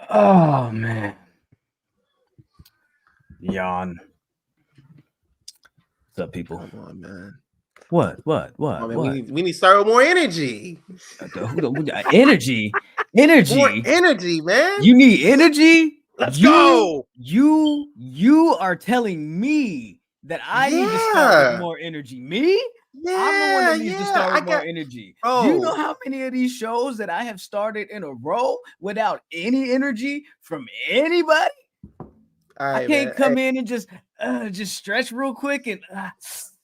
Oh man. Yawn. What's up, people? Come on, man. What? Oh, man, we need to start with more energy. Energy. More energy, man. You need energy? Let's go. You are telling me that I need to start with more energy. Me? Yeah, I'm the one that needs to start with more energy. Do you know how many of these shows that I have started in a row without any energy from anybody? I can't come in and just stretch real quick and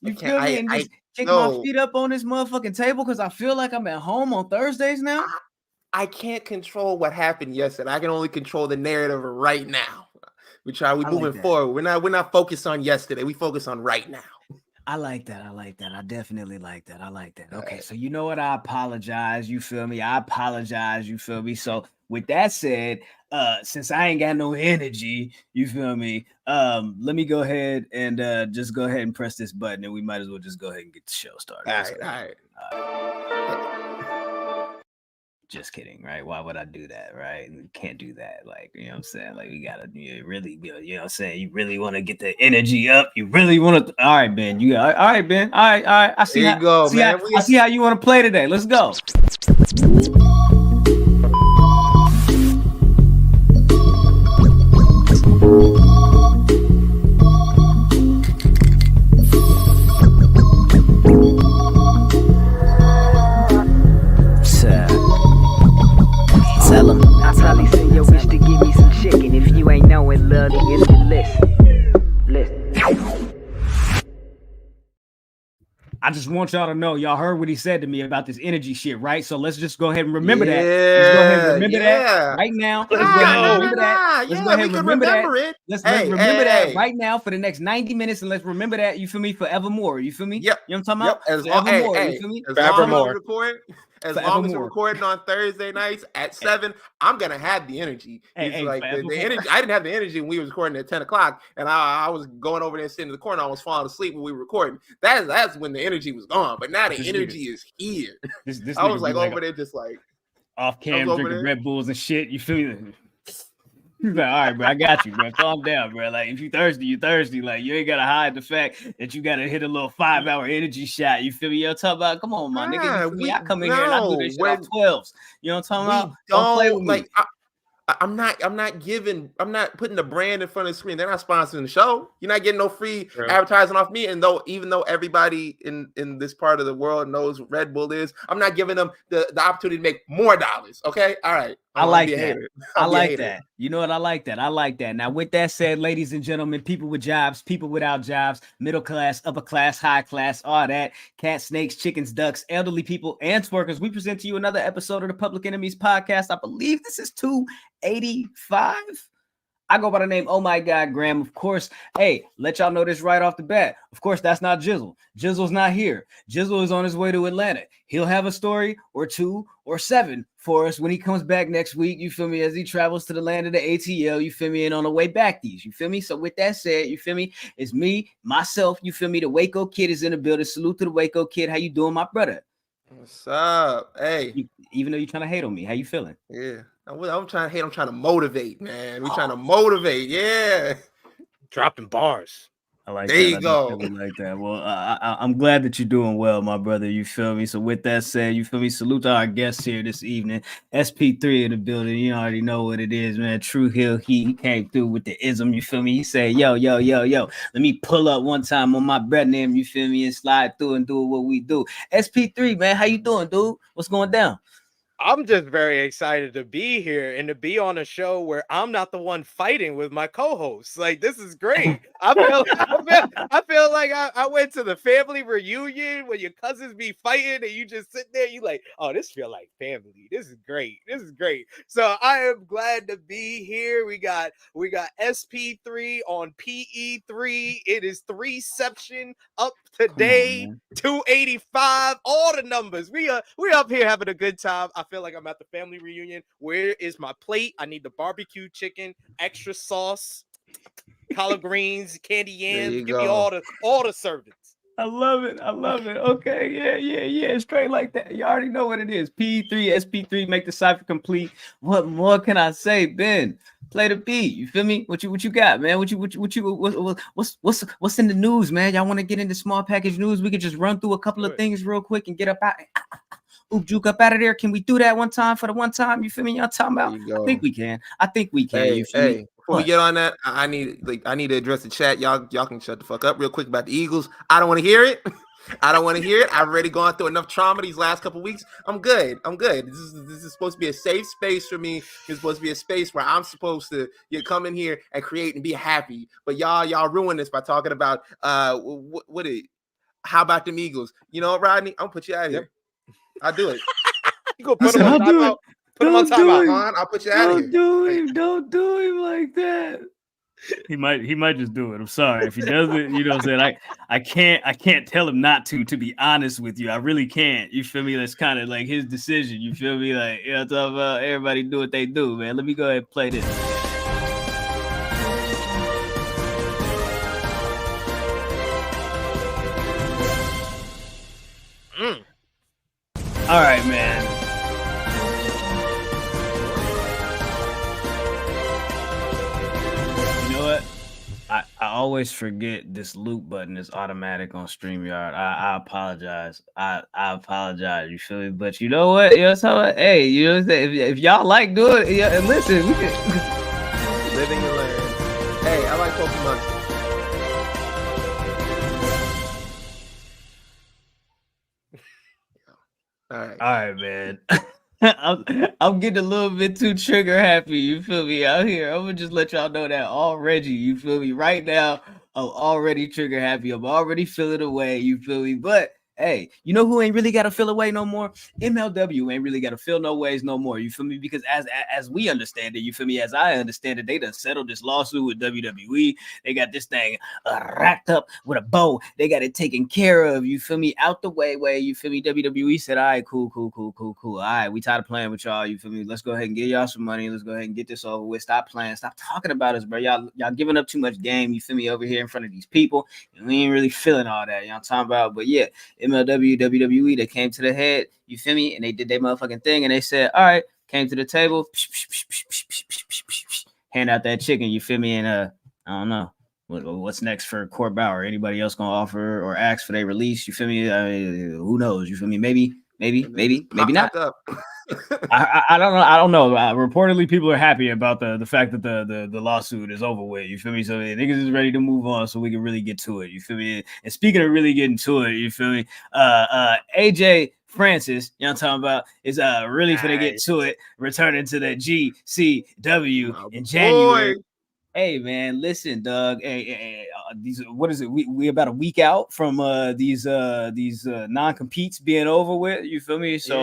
you feel me, and just kick my feet up on this motherfucking table because I feel like I'm at home on Thursdays now. I can't control what happened yesterday. I can only control the narrative right now. We moving forward. We're not focused on yesterday. We focus on right now. I like that. I definitely like that. Okay, so you know what? I apologize. You feel me? I apologize. You feel me? So with that said, since I ain't got no energy, you feel me? Let me go ahead and just go ahead and press this button, and we might as well just go ahead and get the show started. All right. Just kidding, right? Why would I do that, right? We can't do that. Like, you know what I'm saying? Like, we gotta really, you know what I'm saying? You really want to get the energy up. You really want to. All right, Ben. All right, Ben. All right. I see how I see how you want to play today. Let's go. Tell him. I probably send your wish to give me some chicken. If you ain't knowing, love, it's the list. I just want y'all to know, y'all heard what he said to me about this energy shit, right? So let's just go ahead and remember that. Let's go ahead and remember that right now. Let's go ahead and remember that. Let's go ahead and remember that. Let's remember that right now for the next 90 minutes, and let's remember that, you feel me, forevermore. You feel me? Yep. You know what I'm talking about? Forevermore. You feel me? As long as we're recording on Thursday nights at 7, I'm gonna have the energy. The energy. I didn't have the energy when we was recording at 10 o'clock, and I was going over there sitting in the corner. I was falling asleep when we were recording. That's when the energy was gone. But now the energy is here. I was like over there, just like off cam drinking Red Bulls and shit. You feel me? He's like, all right, bro, I got you, bro. Calm down, bro. Like, if you thirsty, you thirsty. Like, you ain't gotta hide the fact that you gotta hit a little 5-hour energy shot. You feel me? You're talking about, come on, my nigga. You feel me? I come in here and I do this shit off 12s. You know what I'm talking about? Don't play with me. I'm not putting the brand in front of the screen. They're not sponsoring the show. You're not getting no free advertising off me. And even though everybody in this part of the world knows what Red Bull is, I'm not giving them the opportunity to make more dollars. Okay. All right. I like that. I like that. You know what? I like that. Now, with that said, ladies and gentlemen, people with jobs, people without jobs, middle class, upper class, high class, all that, cats, snakes, chickens, ducks, elderly people, and twerkers, we present to you another episode of the Public Enemies podcast. I believe this is 285. I go by the name, oh my God, Graham. Of course, hey, let y'all know this right off the bat. Of course, that's not Jizzle. Jizzle's not here. Jizzle is on his way to Atlanta. He'll have a story or 2 or 7 for us when he comes back next week. You feel me? As he travels to the land of the ATL, you feel me? And on the way back, you feel me? So with that said, you feel me? It's me, myself, you feel me? The Waco Kid is in the building. Salute to the Waco Kid. How you doing, my brother? What's up? Hey. Even though you're trying to hate on me, how you feeling? Yeah. I'm trying to hate. I'm trying to motivate, man. We're trying to motivate. Yeah. Dropping bars. I like there that. You go. Like that. Well, I'm glad that you're doing well, my brother. You feel me? So with that said, you feel me? Salute to our guests here this evening. SP3 in the building. You already know what it is, man. Tru Heel Heat. He came through with the ism. You feel me? He said, yo. Let me pull up one time on my bread name. You feel me? And slide through and do what we do. SP3, man. How you doing, dude? What's going down? I'm just very excited to be here and to be on a show where I'm not the one fighting with my co-hosts. Like, this is great. I feel like I went to the family reunion where your cousins be fighting and you just sit there. You like, oh, this feel like family. This is great. So I am glad to be here. We got SP3 on PE3. It is 3ception up today. 285. All the numbers. We up here having a good time. I feel like I'm at the family reunion. Where is my plate? I need the barbecue chicken, extra sauce, collard greens, candy yams. Give me all the servings. I love it. Okay, yeah. Straight like that. You already know what it is. P3, SP3, make the cipher complete. What more can I say, Ben? Play the beat. You feel me? What you got, man? What's in the news, man? Y'all want to get into small package news? We could just run through a couple of things real quick and get up out. Oop juke up out of there. Can we do that one time for the one time? You feel me? Y'all talking about? I think we can. Hey, you feel me? Before we get on that, I need to address the chat. Y'all can shut the fuck up real quick about the Eagles. I don't want to hear it. I've already gone through enough trauma these last couple weeks. I'm good. This is supposed to be a safe space for me. It's supposed to be a space where I'm supposed to come in here and create and be happy. But y'all ruin this by talking about how about them Eagles? You know what, Rodney? I'm gonna put you out of here. I'll do it. You go put him on timeout. Put him on timeout, Hon. I'll put you out of here. Don't do him like that. He might just do it. I'm sorry if he does it. You know what I'm saying? I can't tell him not to be honest with you. I really can't. You feel me? That's kind of like his decision. You feel me? Like, you know, talking about everybody do what they do, man. Let me go ahead and play this. All right, man. You know what? I always forget this loop button is automatic on StreamYard. I apologize. I apologize. You feel me? But you know what? You know what? Hey, you know what I'm saying? If y'all like doing it, yeah, and listen, we can living and learn. Hey, I like Pokemon. All right, man. I'm getting a little bit too trigger happy. You feel me out here? I'm gonna just let y'all know that already. You feel me? Right now, I'm already trigger happy. I'm already feeling away. You feel me? But hey, you know who ain't really got to feel away no more? MLW ain't really got to feel no ways no more. You feel me? Because as we understand it, you feel me? As I understand it, they done settled this lawsuit with WWE. They got this thing wrapped up with a bow. They got it taken care of. You feel me? Out the way. You feel me? WWE said, all right, cool. All right, we tired of playing with y'all. You feel me? Let's go ahead and get y'all some money. Let's go ahead and get this over with. Stop playing. Stop talking about us, bro. Y'all giving up too much game. You feel me? Over here in front of these people. And we ain't really feeling all that. You know what I'm talking about? But yeah, MLW, WWE, they came to the head, you feel me? And they did their motherfucking thing, and they said, all right, came to the table, hand out that chicken, you feel me? And I don't know what's next for Court Bauer. Anybody else gonna offer or ask for their release? You feel me? I mean, who knows? You feel me? Maybe not. I don't know. Reportedly, people are happy about the fact that the lawsuit is over with. You feel me? So niggas is ready to move on, so we can really get to it. You feel me? And speaking of really getting to it, you feel me? AJ Francis, you know what I'm talking about, is really finna get to it, returning to the GCW in January. Hey man, listen, Doug. Hey, these what is it? We about a week out from these non-competes being over with. You feel me? So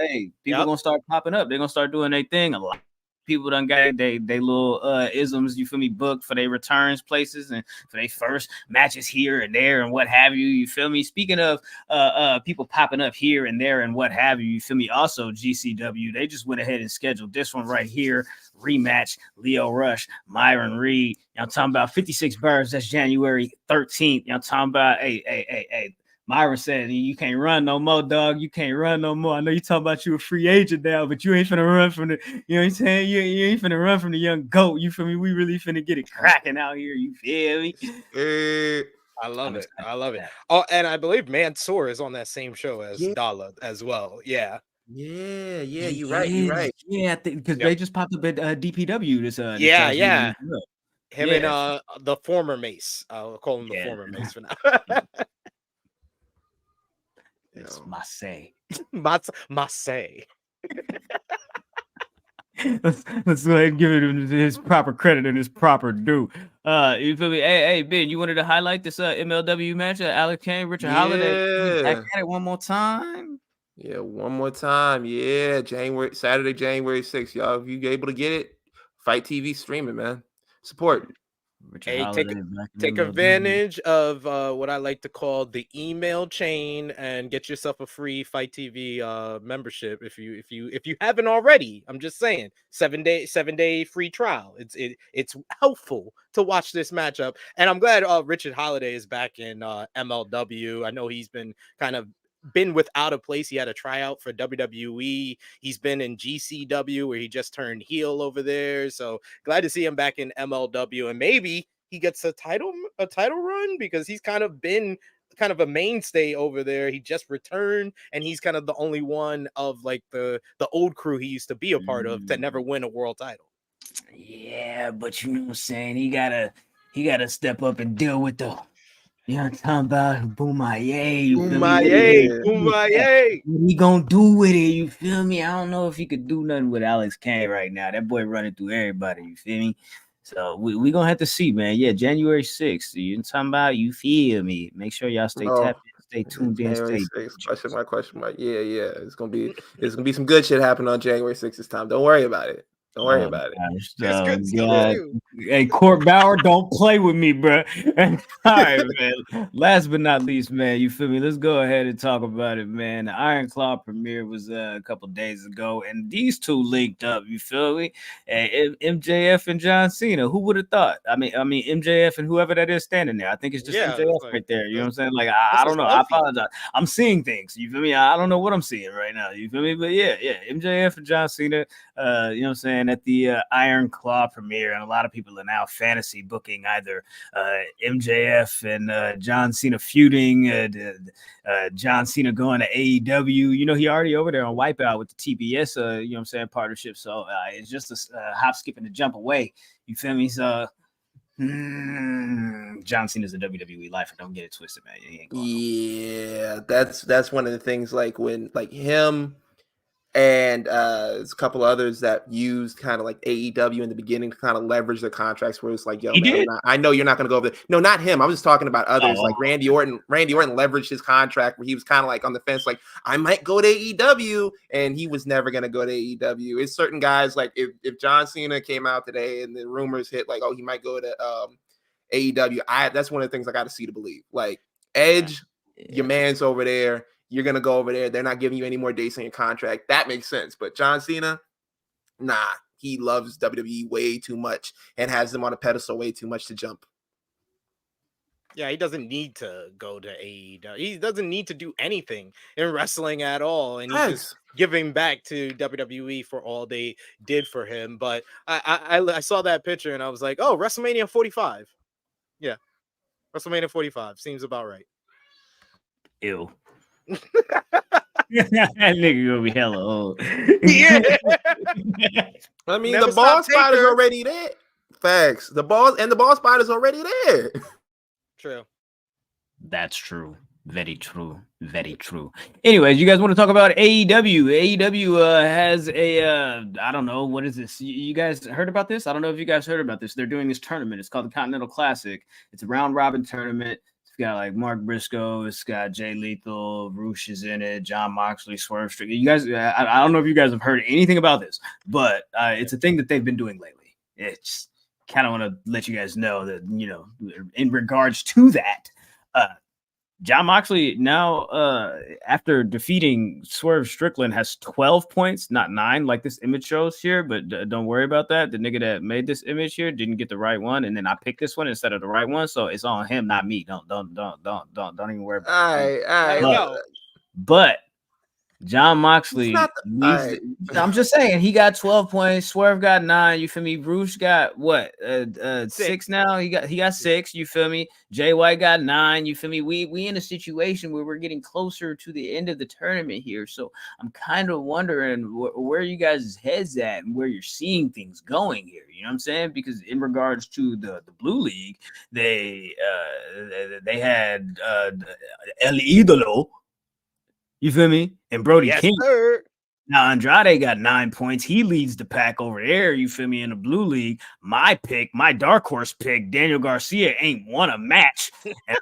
hey, people gonna start popping up. They're gonna start doing their thing. A lot of people done got they little isms. You feel me? Booked for their returns places and for their first matches here and there and what have you. You feel me? Speaking of people popping up here and there and what have you. You feel me? Also, GCW, they just went ahead and scheduled this one right here. Rematch, Leo Rush, Myron Reed. I'm talking about 56 Birds. That's January 13th. I'm talking about, hey. Myron said, you can't run no more, dog. You can't run no more. I know you talking about you a free agent now, but you ain't finna run from the, you know what I'm saying? You ain't finna run from the young GOAT. You feel me? We really finna get it cracking out here. You feel me? I love it. Oh, and I believe Mansoor is on that same show as Dalla as well. Yeah. Yeah, you're right. Yeah, because they just popped up at DPW this yeah. Him and the former Mace. I'll call him the former Mace for now. It's Massey. Massey. Let's go ahead and give him his proper credit and his proper due. You feel me? Hey, Ben, you wanted to highlight this MLW match? Alex Kane, Richard Holiday. Back at it one more time. Yeah, one more time. Yeah, Saturday, January 6th. Y'all, if you able to get it, Fight TV streaming, man. Support. Hey, take advantage of what I like to call the email chain and get yourself a free Fight TV membership if you haven't already. I'm just saying, 7-day free trial. It's helpful to watch this matchup, and I'm glad Richard Holiday is back in MLW. I know he's been without a place. He had a tryout for WWE. He's been in GCW where he just turned heel over there. So glad to see him back in MLW, and maybe he gets a title run because he's kind of been a mainstay over there. He just returned, and he's kind of the only one of like the old crew he used to be a part of to never win a world title. Yeah, but you know what I'm saying? He gotta step up and deal with the, you know what I'm talking about? Boomaye. Boomaye. What he gonna do with it? You feel me? I don't know if he could do nothing with Alex Kane right now. That boy running through everybody. You feel me? So we gonna have to see, man. Yeah, January 6th. You talking about? You feel me? Make sure y'all stay tapped in, stay tuned in. January 6th. Question mark. Yeah. It's gonna be some good shit happening on January 6th this time. Don't worry about it. Don't worry about it. It's good stuff too. Hey, Court Bauer, don't play with me, bro. All right, man. Last but not least, man, you feel me? Let's go ahead and talk about it, man. The Iron Claw premiere was a couple days ago, and these two linked up. You feel me? MJF and John Cena. Who would have thought? I mean, MJF and whoever that is standing there. I think it's just MJF right there. You know what I'm saying? Like, I don't know. I apologize. I'm seeing things. You feel me? I don't know what I'm seeing right now. You feel me? But yeah. MJF and John Cena. You know what I'm saying? At the Iron Claw premiere, and a lot of people are now fantasy booking either MJF and John Cena feuding, John Cena going to AEW. You know, he already over there on Wipeout with the TBS, you know what I'm saying, partnership. So it's just a hop, skip, and a jump away. You feel me? So John Cena's a WWE lifer. Don't get it twisted, man. Yeah, that's one of the things. Like when him and there's a couple others that used kind of like AEW in the beginning to kind of leverage their contracts, where it's like, yo, man, I know you're not going to go over there. No, not him. I was just talking about others. Like Randy Orton leveraged his contract where he was kind of like on the fence, like, I might go to AEW, and he was never going to go to AEW. It's certain guys, like if John Cena came out today and the rumors hit like, oh, he might go to AEW, that's one of the things I got to see to believe. Like Edge, your man's over there. You're going to go over there. They're not giving you any more dates on your contract. That makes sense. But John Cena, nah, he loves WWE way too much and has them on a pedestal way too much to jump. Yeah, he doesn't need to go to AEW. He doesn't need to do anything in wrestling at all. And he's just giving back to WWE for all they did for him. But I saw that picture and I was like, oh, WrestleMania 45. Yeah, WrestleMania 45 seems about right. Ew. That nigga gonna be hella old. Yeah. I mean, the ball spot is already there. Facts. The ball spot is already there. True. That's true. Very true. Very true. Anyways, you guys want to talk about AEW? AEW has a I don't know, what is this? You guys heard about this? I don't know if you guys heard about this. They're doing this tournament. It's called the Continental Classic. It's a round robin tournament. It's got like Mark Briscoe, it's got Jay Lethal, Roosh is in it, John Moxley, Swerve Strickland. You guys, I don't know if you guys have heard anything about this, but it's a thing that they've been doing lately. It's kind of want to let you guys know that, you know, in regards to that, John Moxley now, after defeating Swerve Strickland, has 12 points, not 9, like this image shows here. But don't worry about that. The nigga that made this image here didn't get the right one, and then I picked this one instead of the right one, so it's on him, not me. Don't even worry about it. All right. But John Moxley, I'm just saying, he got 12 points. Swerve got 9. You feel me? Bruce got what? 6 now. He got 6. You feel me? Jay White got 9. You feel me? We in a situation where we're getting closer to the end of the tournament here. So I'm kind of wondering where you guys' heads at and where you're seeing things going here. You know what I'm saying? Because in regards to the Blue League, they had El Idolo. You feel me? And Brody King. Sir. Now Andrade got 9 points. He leads the pack over there. You feel me? In the Blue League, my dark horse pick, Daniel Garcia, ain't won a match. And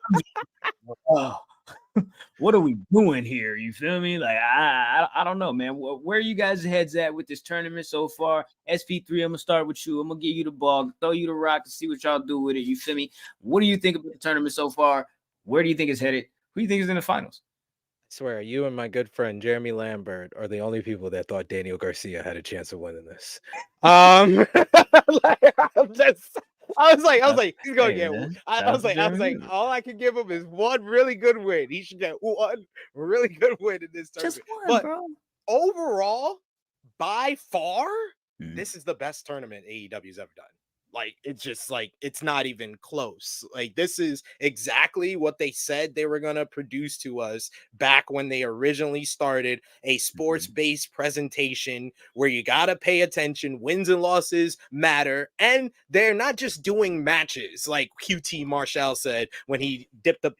what are we doing here? You feel me? Like I don't know, man. Where are you guys' heads at with this tournament so far? SP3, I'm gonna start with you. I'm gonna give you the ball, throw you the rock to see what y'all do with it. You feel me? What do you think about the tournament so far? Where do you think it's headed? Who do you think is in the finals? I swear, you and my good friend Jeremy Lambert are the only people that thought Daniel Garcia had a chance of winning this. Like, I was like, he's gonna get. I was like, all I can give him is one really good win. He should get one really good win in this tournament. Just one, but bro. Overall, by far, this is the best tournament AEW's ever done. Like, it's just like, it's not even close. Like, this is exactly what they said they were going to produce to us back when they originally started a sports-based presentation where you got to pay attention. Wins and losses matter. And they're not just doing matches like QT Marshall said when he dipped the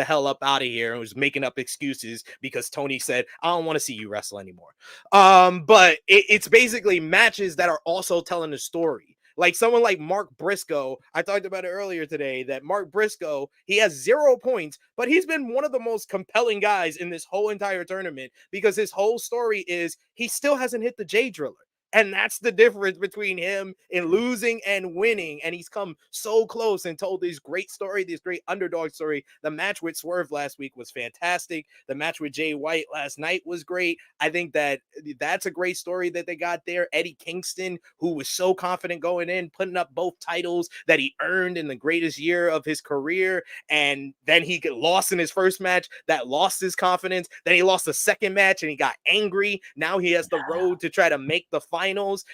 hell up out of here and was making up excuses because Tony said, I don't want to see you wrestle anymore. But it's basically matches that are also telling a story. Like someone like Mark Briscoe, I talked about it earlier today, that Mark Briscoe, he has 0 points, but he's been one of the most compelling guys in this whole entire tournament because his whole story is he still hasn't hit the J Driller. And that's the difference between him in losing and winning. And he's come so close and told this great story, this great underdog story. The match with Swerve last week was fantastic. The match with Jay White last night was great. I think that's a great story that they got there. Eddie Kingston, who was so confident going in, putting up both titles that he earned in the greatest year of his career. And then he got lost in his first match. That lost his confidence. Then he lost the second match and he got angry. Now he has the road to try to make the finals.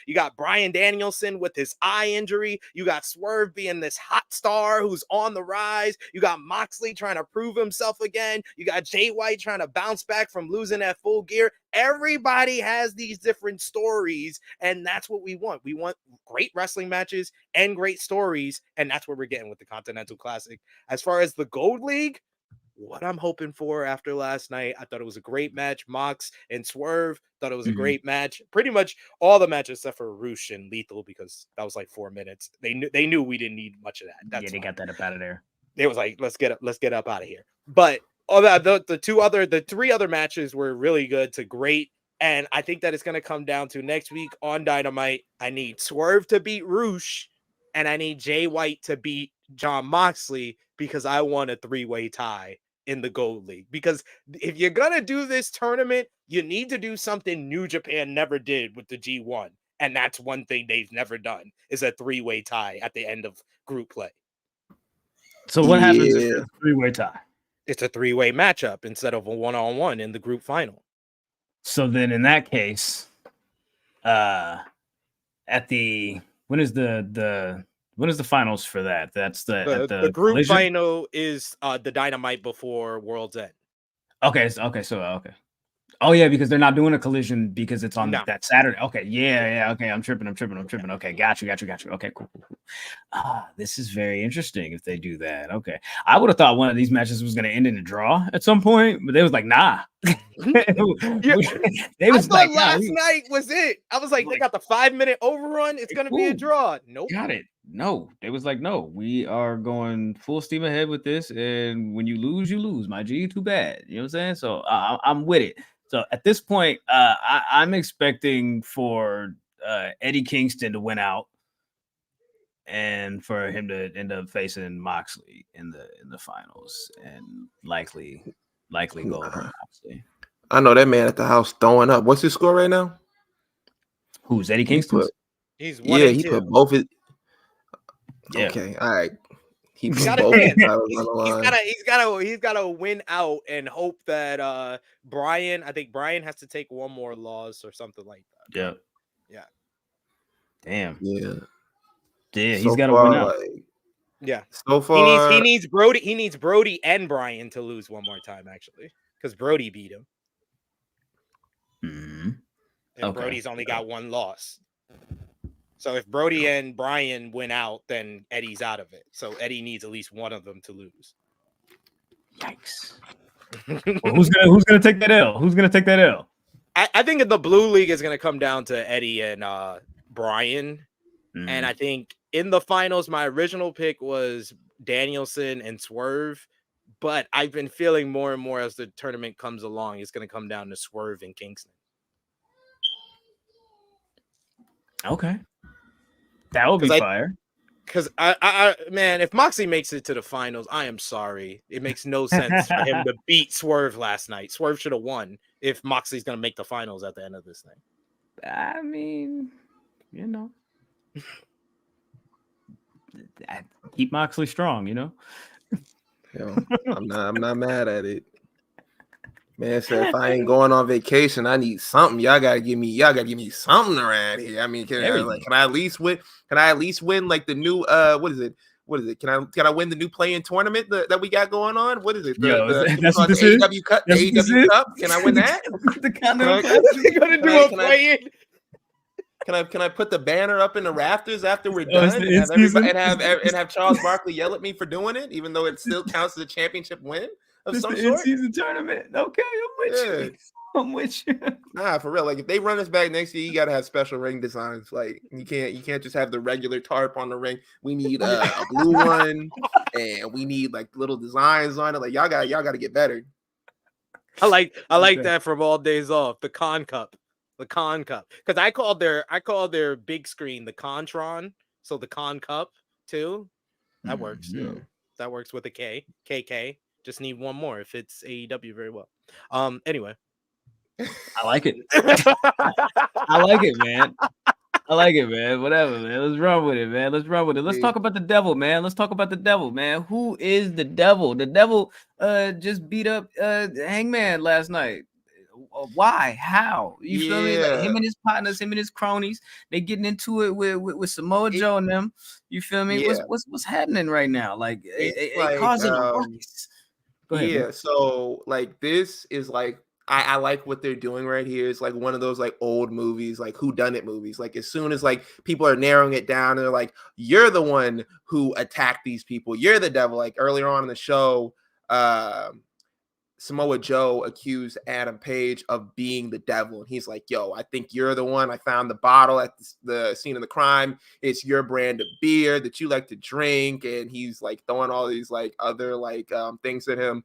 You got Bryan Danielson with his eye injury. You got Swerve being this hot star who's on the rise. You got Moxley trying to prove himself again. You got Jay White trying to bounce back from losing at Full Gear. Everybody has these different stories, and that's what we want. We want great wrestling matches and great stories, and that's what we're getting with the Continental Classic. As far as the Gold League, what I'm hoping for after last night, I thought it was a great match. Mox and Swerve thought it was a great match. Pretty much all the matches except for Roosh and Lethal, because that was like 4 minutes. They knew we didn't need much of that. That's they got that up out of there. They was like, let's get up out of here. But all that the 3 other matches were really good to great. And I think that it's going to come down to next week on Dynamite. I need Swerve to beat Roosh, and I need Jay White to beat Jon Moxley because I want a 3-way tie in the Gold League. Because if you're going to do this tournament, you need to do something New Japan never did with the G1. And that's one thing they've never done, is a 3-way tie at the end of group play. So what happens if it's a 3-way tie? It's a 3-way matchup instead of a 1-on-1 in the group final. So then in that case, at the when is the finals for that? That's the group collision? final is the Dynamite before World's End. Okay. Oh yeah, because they're not doing a collision because it's on that Saturday. Okay, yeah. Okay, I'm tripping. Okay, got you. Okay, cool. This is very interesting if they do that. Okay, I would have thought one of these matches was going to end in a draw at some point, but they was like, nah. They was like, last night was it. I was like, they got the 5-minute overrun. It's going to be a draw. Nope. Got it. No, they was like, no, we are going full steam ahead with this, and when you lose, my G. Too bad. You know what I'm saying? So I'm with it. So at this point, I'm expecting for Eddie Kingston to win out, and for him to end up facing Moxley in the finals, and likely go over Moxley. I know that man at the house throwing up. What's his score right now? Who's Eddie Kingston? He's 1-2. He put both his. Yeah. Okay, all right. He's got to win out and hope that Bryan. I think Bryan has to take one more loss or something like that. Yeah. Damn. Yeah. He's got to win out. So far, he needs Brody. He needs Brody and Bryan to lose one more time, actually, because Brody beat him. And Brody's only got one loss. So if Brody and Bryan win out, then Eddie's out of it. So Eddie needs at least one of them to lose. Yikes. Well, who's gonna take that L? Who's gonna take that L? I think in the Blue League is gonna come down to Eddie and Bryan. And I think in the finals, my original pick was Danielson and Swerve. But I've been feeling more and more as the tournament comes along, it's going to come down to Swerve and Kingston. Okay. That would be fire. Because I man, if Moxley makes it to the finals, I am sorry. It makes no sense for him to beat Swerve last night. Swerve should have won if Moxley's going to make the finals at the end of this thing. I mean, you know. Keep Moxley strong, you know. I'm not mad at it. Man said if I ain't going on vacation, I need something. Y'all gotta give me something around here. I mean, can I at least win? Can I at least win like the new what is it? Can I win the new play-in tournament that we got going on? What is it? That's what this is? AEW Cup. The AEW Cup. Can I win that? The Continental Classic. You're gonna do a play-in. Can I put the banner up in the rafters after we're done and have Charles Barkley yell at me for doing it, even though it still counts as a championship win of some sort? In-season tournament. Okay, I'm with you. Nah, for real. Like if they run us back next year, you gotta have special ring designs. Like you can't just have the regular tarp on the ring. We need a blue one, and we need like little designs on it. Like y'all gotta get better. I like that from All Days Off. The Con Cup. Because I called their big screen the Contron, so the Con Cup too. That works. Yeah. That works with a K. KK. Just need one more if it's AEW very well. Anyway. I like it. I like it, man. Whatever, man. Let's run with it, man. Let's talk about the devil, man. Who is the devil? The devil just beat up Hangman last night. Why? How? You feel me? Like him and his partners, him and his cronies, they getting into it with Samoa Joe and them. You feel me? Yeah. What's happening right now? Like it causing a ruckus. Go ahead, man. So like this is like I like what they're doing right here. It's like one of those like old movies, like whodunit movies. Like as soon as like people are narrowing it down, they're like, "You're the one who attacked these people. You're the devil." Like earlier on in the show, Samoa Joe accused Adam Page of being the devil. And he's like, "Yo, I think you're the one. I found the bottle at the scene of the crime. It's your brand of beer that you like to drink." And he's like throwing all these like other like things at him.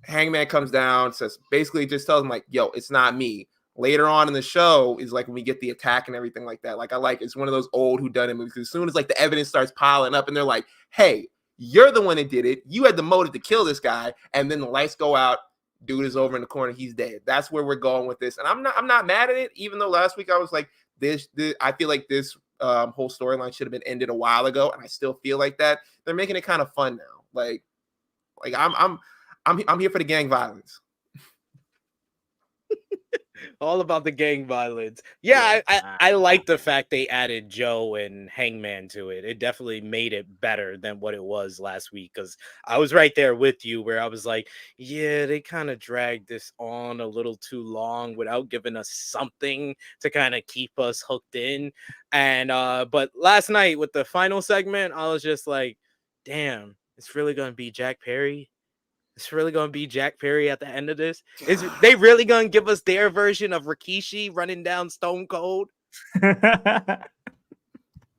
Hangman comes down, basically just tells him like, "Yo, it's not me." Later on in the show is like when we get the attack and everything like that. Like it's one of those old whodunit movies. As soon as like the evidence starts piling up and they're like, "Hey, you're the one that did it. You had the motive to kill this guy." And then the lights go out. Dude is over in the corner. He's dead. That's where we're going with this. And I'm not mad at it. Even though last week I was like, this I feel like this whole storyline should have been ended a while ago. And I still feel like that. They're making it kind of fun now. Like I'm here for the gang violence. All about the gang violence. Yeah, I like the fact they added Joe and Hangman to it. It definitely made it better than what it was last week, because I was right there with you where I was like, yeah, they kind of dragged this on a little too long without giving us something to kind of keep us hooked in. And but last night with the final segment, I was just like, damn, it's really going to be Jack Perry. It's really going to be Jack Perry at the end of this. Is they really going to give us their version of Rikishi running down Stone Cold?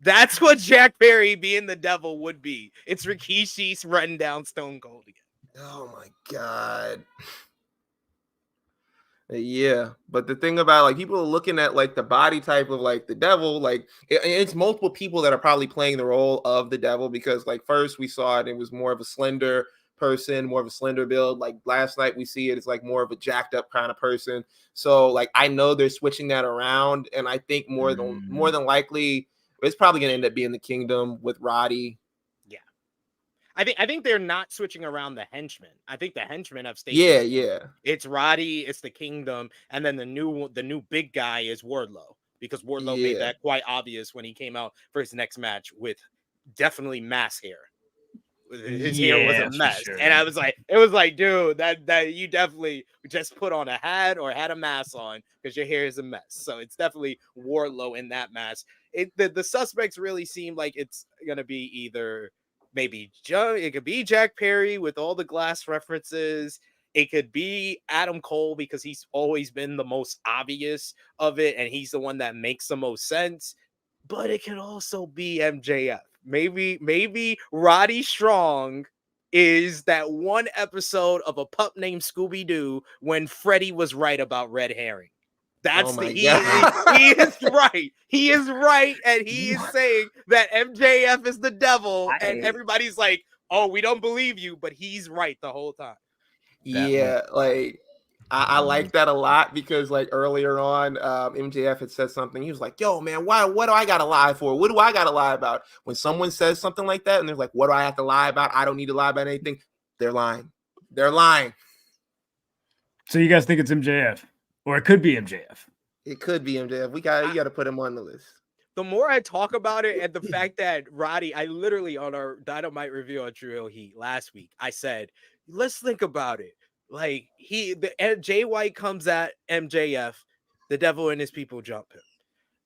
That's what Jack Perry being the devil would be. It's Rikishi's running down Stone Cold again. Oh my God. Yeah, but the thing about like people are looking at like the body type of like the devil, like it's multiple people that are probably playing the role of the devil, because like first we saw it was more of a slender person, more of a slender build. Like last night we see it's like more of a jacked up kind of person. So like I know they're switching that around, and I think more than likely it's probably gonna end up being the Kingdom with Roddy. Yeah, I think they're not switching around the henchmen. I think the henchmen have stayed. Yeah. It's Roddy, it's the Kingdom, and then the new big guy is Wardlow, because Wardlow made that quite obvious when he came out for his next match with definitely mass hair. His hair was a mess, sure. And it was like, dude, that you definitely just put on a hat or had a mask on because your hair is a mess. So it's definitely Wardlow in that mask. The suspects really seem like it's gonna be either maybe it could be Jack Perry with all the glass references. It could be Adam Cole because he's always been the most obvious of it, and he's the one that makes the most sense. But it could also be MJF. Maybe Roddy Strong is that one episode of A Pup Named Scooby-Doo when Freddy was right about red herring. That's he is right. He is right, and he is saying that MJF is the devil, and everybody's like, "Oh, we don't believe you," but he's right the whole time. Yeah, like I like that a lot because like earlier on, MJF had said something. He was like, "Yo, man, what do I gotta lie for? What do I gotta lie about?" When someone says something like that, and they're like, "What do I have to lie about? I don't need to lie about anything." They're lying. They're lying. So you guys think it's MJF, or it could be MJF? It could be MJF. You got to put him on the list. The more I talk about it, and the fact that Roddy, I literally on our Dynamite review on Tru Heel Heat last week, I said, let's think about it. Like Jay White comes at MJF, the devil and his people jump him.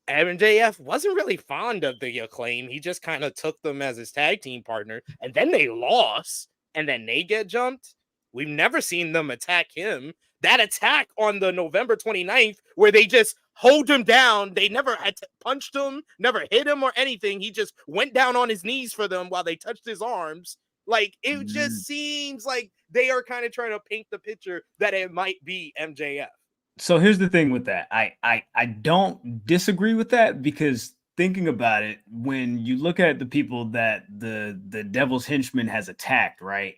MJF wasn't really fond of the Acclaim. He just kind of took them as his tag team partner, and then they lost, and then they get jumped. We've never seen them attack him. That attack on the November 29th, where they just hold him down, they never had punched him, never hit him or anything. He just went down on his knees for them while they touched his arms. Like, it just seems like they are kind of trying to paint the picture that it might be MJF. So here's the thing with that. I don't disagree with that, because thinking about it, when you look at the people that the Devil's Henchman has attacked, right,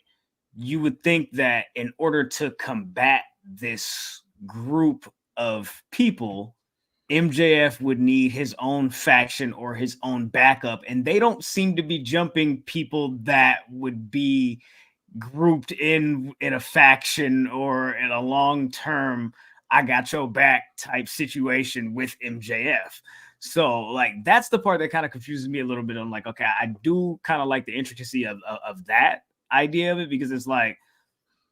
you would think that in order to combat this group of people, MJF would need his own faction or his own backup, and they don't seem to be jumping people that would be grouped in a faction or in a long-term I got your back type situation with MJF. So like that's the part that kind of confuses me a little bit. I'm like, okay, I do kind of like the intricacy of that idea of it, because it's like,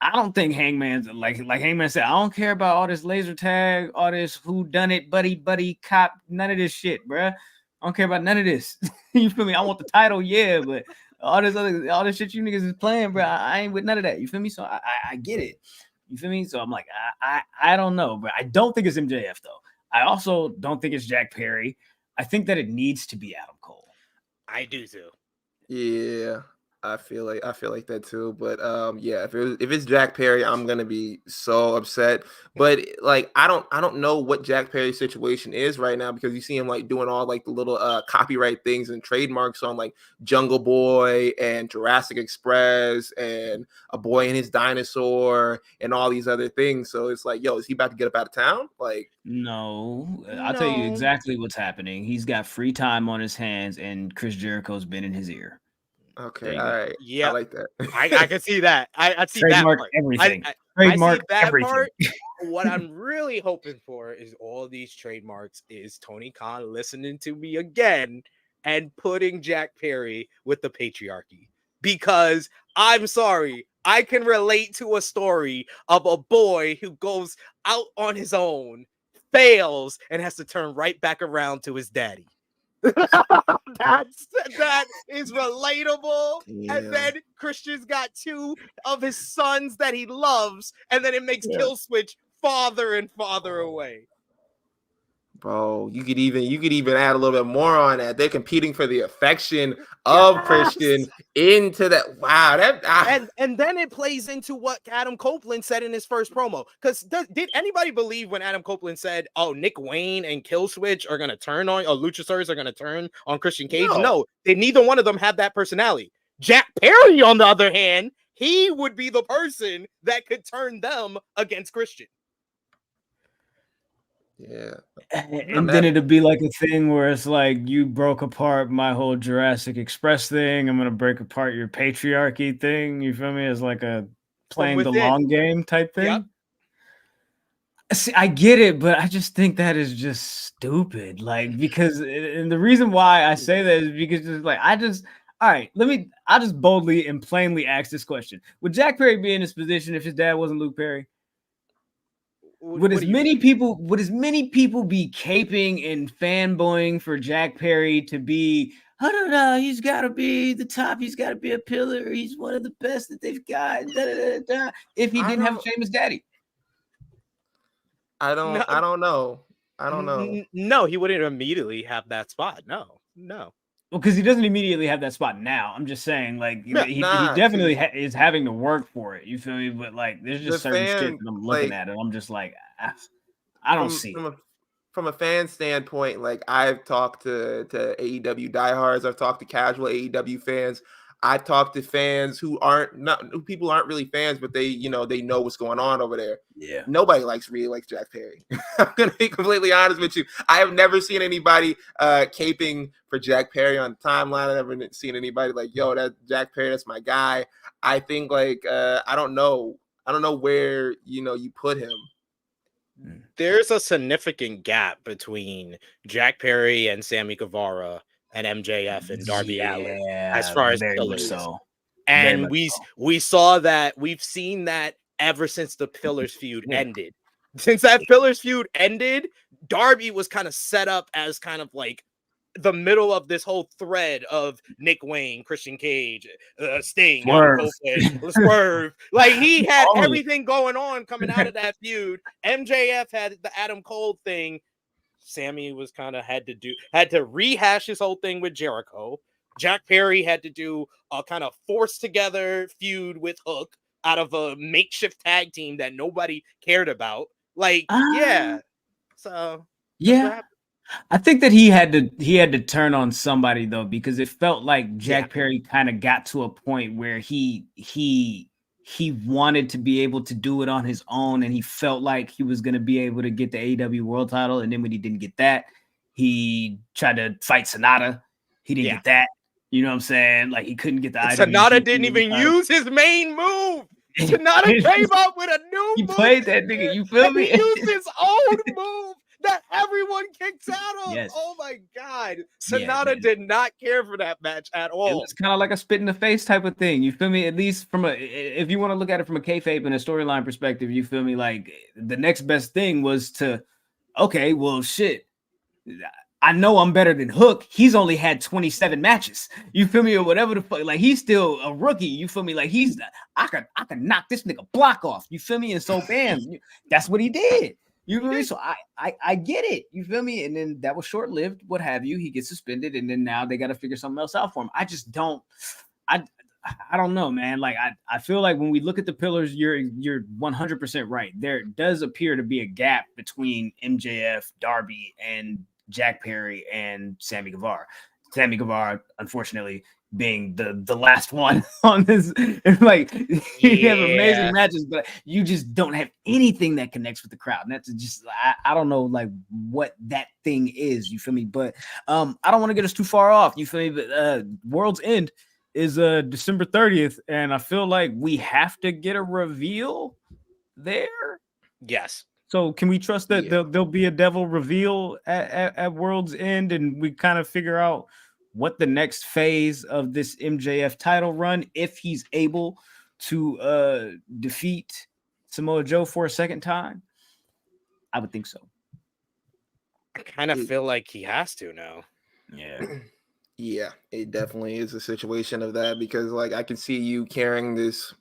I don't think Hangman's like Hangman said, I don't care about all this laser tag, all this who done it, buddy cop, none of this shit, bruh. I don't care about none of this. You feel me? I want the title, yeah, but all this shit you niggas is playing, bro. I ain't with none of that. You feel me? So I get it. You feel me? So I'm like, I don't know, but I don't think it's MJF though. I also don't think it's Jack Perry. I think that it needs to be Adam Cole. I do too. Yeah. I feel like that too, but yeah, if it's Jack Perry, I'm gonna be so upset. But like I don't know what Jack Perry's situation is right now, because you see him like doing all like the little copyright things and trademarks on like Jungle Boy and Jurassic Express and A Boy and His Dinosaur and all these other things. So it's like, yo, is he about to get up out of town? Like, no. I'll tell you exactly what's happening. He's got free time on his hands, and Chris Jericho's been in his ear. Okay, all right. Yeah, I like that. I can see that. I see Trademark that part. Everything. Trademark I see that everything. Part. What I'm really hoping for is all these trademarks is Tony Khan listening to me again and putting Jack Perry with the patriarchy. Because I'm sorry, I can relate to a story of a boy who goes out on his own, fails, and has to turn right back around to his daddy. that is relatable. Yeah. And then Christian's got two of his sons that he loves, and then it makes Killswitch farther and farther away. Bro, you could even add a little bit more on that. They're competing for the affection of Christian into that. Wow, and then it plays into what Adam Copeland said in his first promo. Because did anybody believe when Adam Copeland said, "Oh, Nick Wayne and Killswitch are gonna turn on, or Luchasaurus are gonna turn on Christian Cage"? No, neither one of them have that personality. Jack Perry, on the other hand, he would be the person that could turn them against Christian. Yeah. And then it'd be like a thing where it's like, you broke apart my whole Jurassic Express thing, I'm gonna break apart your patriarchy thing. You feel me? It's like a playing the long game type thing. Yep. See, I get it, but I just think that is just stupid. Like, because, and the reason why I say that is because it's like, I'll just boldly and plainly ask this question. Would Jack Perry be in this position if his dad wasn't Luke Perry? Would as many people be caping and fanboying for Jack Perry to be, I don't know, he's got to be the top, he's got to be a pillar, he's one of the best that they've got, if he didn't have a famous daddy? I don't know. No, he wouldn't immediately have that spot. No. because he doesn't immediately have that spot now. I'm just saying, like, he definitely is having to work for it. You feel me? But like, there's just certain shit that I'm looking at, and I'm just like, I don't see it. From a fan standpoint, like I've talked to AEW diehards, I've talked to casual AEW fans, I've talked to fans who people aren't really fans, but they know what's going on over there. Yeah, nobody really likes Jack Perry. I'm gonna be completely honest with you. I have never seen anybody caping for Jack Perry on the timeline. I've never seen anybody like, yo, that Jack Perry, that's my guy. I think like I don't know where you put him. There's a significant gap between Jack Perry and Sammy Guevara and MJF and Darby Allin as far as pillars. So. And we saw that, we've seen that ever since the Pillars feud ended. Since that Pillars feud ended, Darby was kind of set up as kind of like the middle of this whole thread of Nick Wayne, Christian Cage, Sting, Swerve. Like he had everything going on coming out of that feud. MJF had the Adam Cole thing. Sammy was kind of had to rehash his whole thing with Jericho. Jack Perry had to do a kind of forced together feud with Hook out of a makeshift tag team that nobody cared about. Like, So yeah. I think that he had to turn on somebody though, because it felt like Jack Perry kind of got to a point where he wanted to be able to do it on his own, and he felt like he was going to be able to get the AEW World Title. And then when he didn't get that, he tried to fight Sonata. He didn't get that. You know what I'm saying? Like he couldn't get the IWGP. Sonata didn't even use his main move. Sonata came up with a new he move. He played that nigga. You feel me? He used his own move that everyone kicks out of. Yes. Oh my God. Sonata did not care for that match at all. It was kind of like a spit in the face type of thing. You feel me? At least if you want to look at it from a kayfabe and a storyline perspective, you feel me? Like the next best thing was to, okay, well, shit. I know I'm better than Hook. He's only had 27 matches. You feel me? Or whatever the fuck. Like he's still a rookie. You feel me? Like I could knock this nigga block off. You feel me? And so bam, that's what he did. You feel me? So I get it. You feel me? And then that was short-lived, what have you. He gets suspended, and then now they got to figure something else out for him. I just don't. I don't know, man. Like I feel like when we look at the pillars, you're 100% right. There does appear to be a gap between MJF, Darby, and Jack Perry and Sammy Guevara. Sammy Guevara, unfortunately, being the last one on this. Like you have amazing matches, but you just don't have anything that connects with the crowd. And that's just I don't know like what that thing is. You feel me? But I don't want to get us too far off. You feel me? But World's End is December 30th, and I feel like we have to get a reveal there. Yes. So can we trust that there'll be a devil reveal at World's End, and we kind of figure out what the next phase of this MJF title run, if he's able to defeat Samoa Joe for a second time? I would think so. I kind of feel like he has to now. Yeah. Yeah, it definitely is a situation of that, because like I can see you carrying this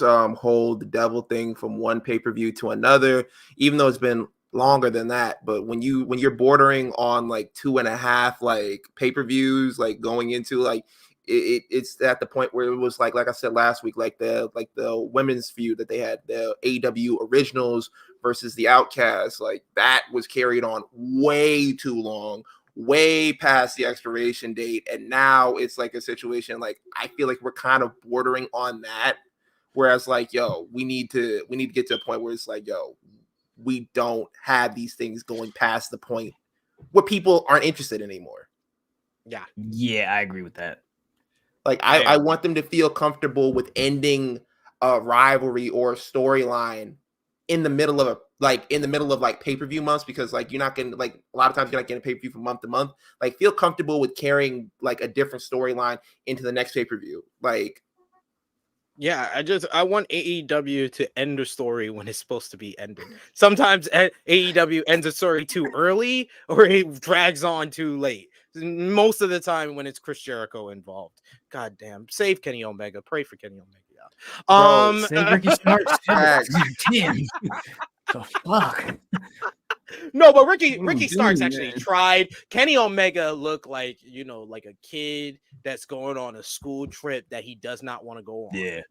whole the devil thing from one pay-per-view to another, even though it's been longer than that. But when you're bordering on like 2.5 like pay-per-views, like going into like it's at the point where it was like I said last week, like the women's feud that they had, the AEW Originals versus the Outcasts, like that was carried on way too long, way past the expiration date, and now it's like a situation like I feel like we're kind of bordering on that. Whereas like, yo, we need to get to a point where it's like, yo, we don't have these things going past the point where people aren't interested anymore. Yeah, I agree with that. Like I want them to feel comfortable with ending a rivalry or a storyline in the middle of like pay-per-view months, because like you're not getting, like a lot of times you're not getting pay-per-view from month to month. Like feel comfortable with carrying like a different storyline into the next pay-per-view. Like yeah, I want AEW to end a story when it's supposed to be ended. Sometimes AEW ends a story too early, or it drags on too late. Most of the time when it's Chris Jericho involved. God damn. Save Kenny Omega. Pray for Kenny Omega. Save Ricky Starks. Damn. The fuck. No, but Ricky Starks actually tried. Kenny Omega looked like, like a kid that's going on a school trip that he does not want to go on. Yeah.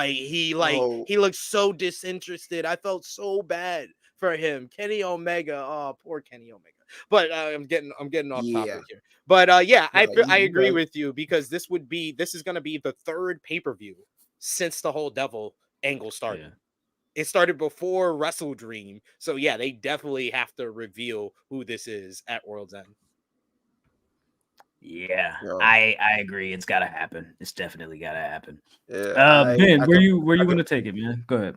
He looked so disinterested. I felt so bad for him. Kenny Omega. Oh, poor Kenny Omega. But I'm getting off topic here. But I agree with you, because this is going to be the third pay-per-view since the whole Devil angle started. Yeah. It started before Wrestle Dream. So yeah, they definitely have to reveal who this is at World's End. Yeah, I agree. It's gotta happen. It's definitely gotta happen. Yeah, Ben, where you want to take it, man? Go ahead.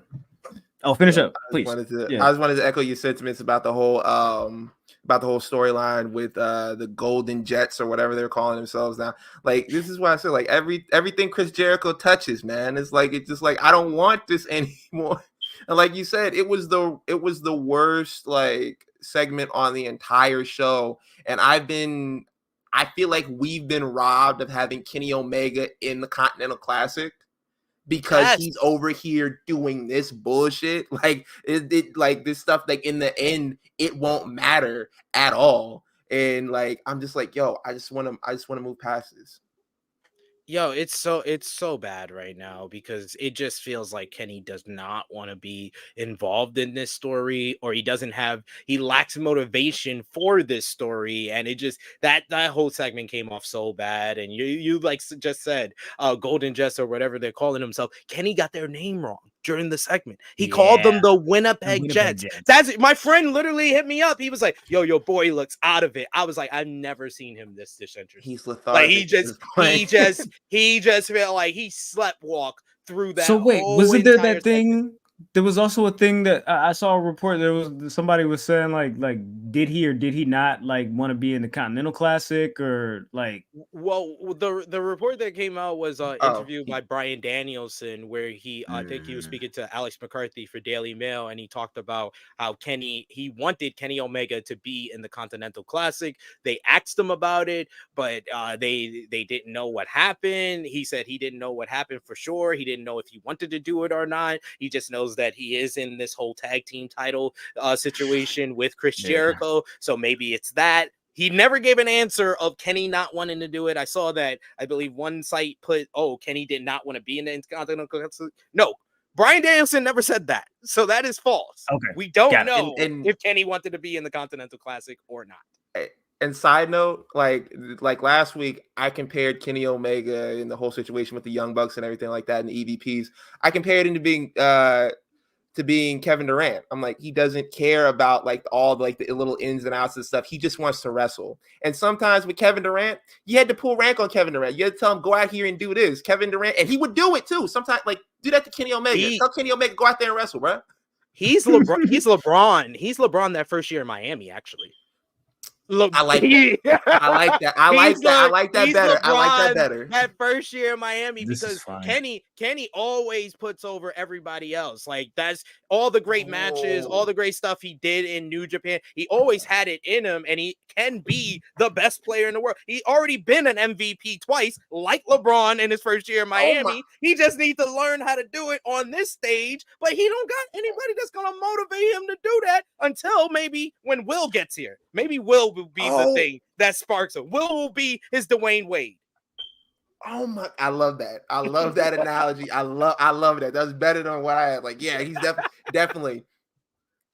Oh, finish up, please. I just wanted to echo your sentiments about the whole storyline with the Golden Jets or whatever they're calling themselves now. Like, this is why I said, like, everything Chris Jericho touches, man, it's just like I don't want this anymore. And like you said, it was the worst like segment on the entire show, and I feel like we've been robbed of having Kenny Omega in the Continental Classic because he's over here doing this bullshit. Like it like this stuff, like in the end, it won't matter at all. And like, I'm just like, yo, I just want to move past this. Yo, it's so bad right now, because it just feels like Kenny does not want to be involved in this story, or he lacks motivation for this story. And it just, that whole segment came off so bad. And you like just said, Golden Jets or whatever they're calling themselves, Kenny got their name wrong during the segment. He called them the Winnipeg Jets. That's it. My friend literally hit me up. He was like, yo, your boy looks out of it. I was like, I've never seen him this disinterested. He's lethargic. Like he just felt like he sleptwalked through that. So wait, wasn't there that thing? There was also a thing that I saw a report. Somebody was saying like did he or did he not like want to be in the Continental Classic, or like? Well, the report that came out was an interview by Brian Danielson, where I think he was speaking to Alex McCarthy for Daily Mail, and he talked about how he wanted Kenny Omega to be in the Continental Classic. They asked him about it, but they didn't know what happened. He said he didn't know what happened for sure. He didn't know if he wanted to do it or not. He just knows that he is in this whole tag team title situation with Chris Jericho. So maybe it's that. He never gave an answer of Kenny not wanting to do it. I saw that, I believe one site put, Kenny did not want to be in the Intercontinental Classic. No, Brian Danielson never said that. So that is false. Okay. We don't know if Kenny wanted to be in the Continental Classic or not. And side note, like last week, I compared Kenny Omega in the whole situation with the Young Bucks and everything like that, and the EVPs. I compared him to being Kevin Durant. I'm like, he doesn't care about like all the little ins and outs and stuff. He just wants to wrestle. And sometimes with Kevin Durant, you had to pull rank on Kevin Durant. You had to tell him, go out here and do this. Kevin Durant, and he would do it too. Sometimes, like, do that to Kenny Omega. Tell Kenny Omega, go out there and wrestle, bro. He's LeBron. He's LeBron. He's LeBron that first year in Miami, actually. I like that. I like that. I like that better. I like that better. That first year in Miami, because Kenny always puts over everybody else. Like, that's all the great matches, all the great stuff he did in New Japan. He always had it in him, and he can be the best player in the world. He already been an MVP twice, like LeBron in his first year in Miami. He just needs to learn how to do it on this stage, but he don't got anybody that's gonna motivate him to do that until maybe when Will gets here. Maybe Will will be the thing that sparks him. Will be his Dwayne Wade. Oh my! I love that. I love that analogy. I love that. That's better than what I had. Like, yeah, he's definitely.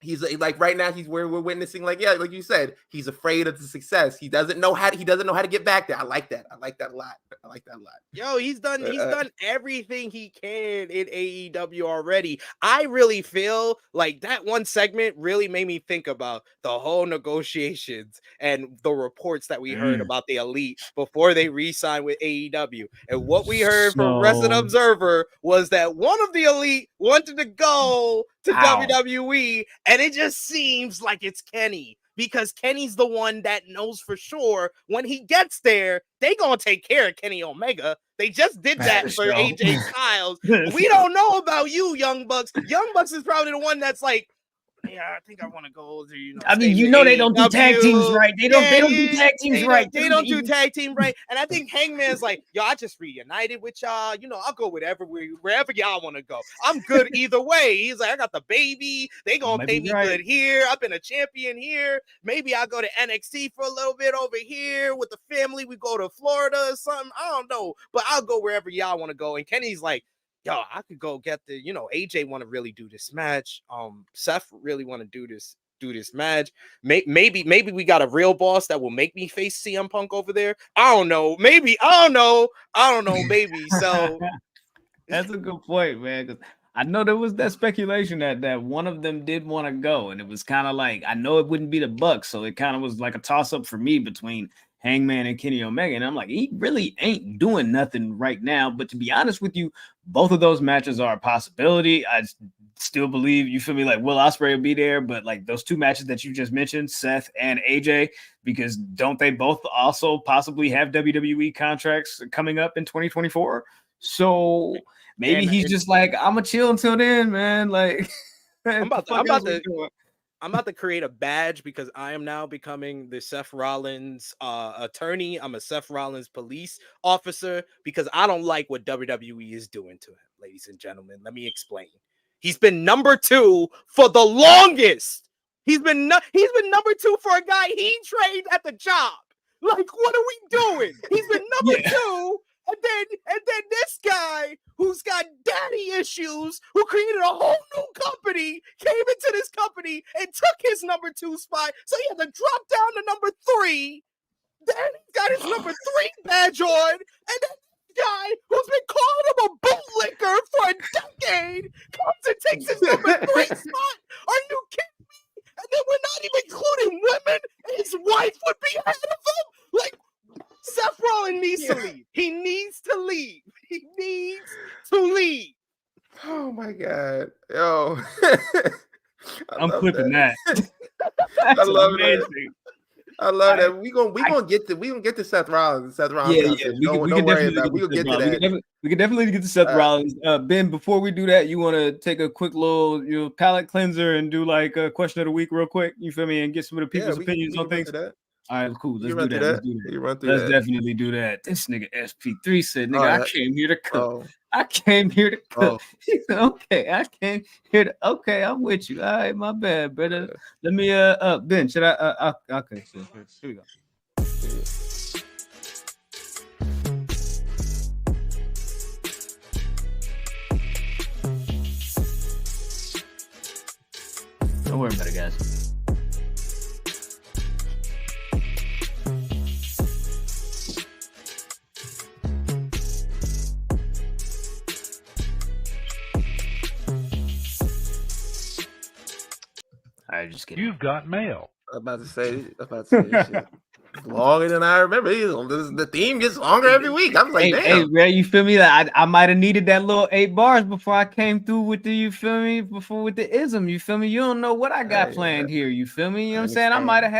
He's like right now. We're witnessing like you said. He's afraid of the success. He doesn't know how to get back there. I like that. I like that a lot. Yo, he's done everything he can in AEW already. I really feel like that one segment really made me think about the whole negotiations and the reports that we heard about the Elite before they re-signed with AEW. And what we heard from Wrestling Observer was that one of the Elite wanted to go to WWE, and it just seems like it's Kenny, because Kenny's the one that knows for sure when he gets there, they gonna take care of Kenny Omega. They just did that for AJ Styles. We don't know about you, Young Bucks. Young Bucks is probably the one that's like, yeah, I think I want to go. I mean, they don't do tag teams right. They don't do tag teams right. They don't do tag team right. And I think Hangman's like, yo, I just reunited with y'all. I'll go wherever y'all want to go. I'm good either way. He's like, I got the baby. They gonna pay me good here. I've been a champion here. Maybe I'll go to NXT for a little bit over here with the family. We go to Florida or something. I don't know, but I'll go wherever y'all want to go. And Kenny's like, yo, I could go get the, AJ want to really do this match. Seth really want to do this match. Maybe we got a real boss that will make me face CM Punk over there. I don't know. Maybe. I don't know. Maybe. So that's a good point, man. Because I know there was that speculation that one of them did want to go, and it was kind of like, I know it wouldn't be the Bucks, so it kind of was like a toss up for me between Hangman and Kenny Omega. And I'm like, he really ain't doing nothing right now. But to be honest with you, both of those matches are a possibility. I still believe, you feel me, like Will Ospreay will be there, but like those two matches that you just mentioned, Seth and AJ, because don't they both also possibly have WWE contracts coming up in 2024? So maybe he's just like, I'm gonna chill until then, man. Like, I'm about to create a badge because I am now becoming the Seth Rollins attorney. I'm a Seth Rollins police officer because I don't like what WWE is doing to him, ladies and gentlemen. Let me explain. He's been number 2 for the longest. He's been number 2 for a guy he trained at the job. Like, what are we doing? He's been number 2. And then this guy who's got daddy issues, who created a whole new company, came into this company and took his number 2 spot. So he had to drop down to number 3. Then he got his number 3 badge on. And then this guy who's been calling him a bootlicker for a decade comes and takes his number 3 spot. Are you kidding me? And then we're not even including women. His wife would be ahead of him. Like, Seth Rollins needs to leave. He needs to leave. He needs to leave. Oh my God. Yo. I'm clipping that. I love it. I love that. We gonna get to Seth Rollins. Seth Rollins. Yeah. Don't worry about it. We'll get to that. We can definitely get to Seth Rollins. Ben, before we do that, you want to take a quick little palate cleanser and do like a question of the week real quick? You feel me? And get some of the people's opinions on things. All right, cool. Let's do that. Let's definitely do that. This nigga SP3 said, nigga, I came here to cook. I came here to cook. He said, okay, I came here to, okay, I'm with you. All right, my bad, brother. Let me, Ben, should I, okay, so here we go. Don't worry about it, guys. I just kidding. You've got mail. I'm about to say this shit. Longer than I remember. The theme gets longer every week. I'm like, damn. Hey, Ray, you feel me? Like I might have needed that little 8 bars before I came through with the, you feel me? Before with the ism, you feel me? You don't know what I got planned here, you feel me? You know what I'm saying? I might have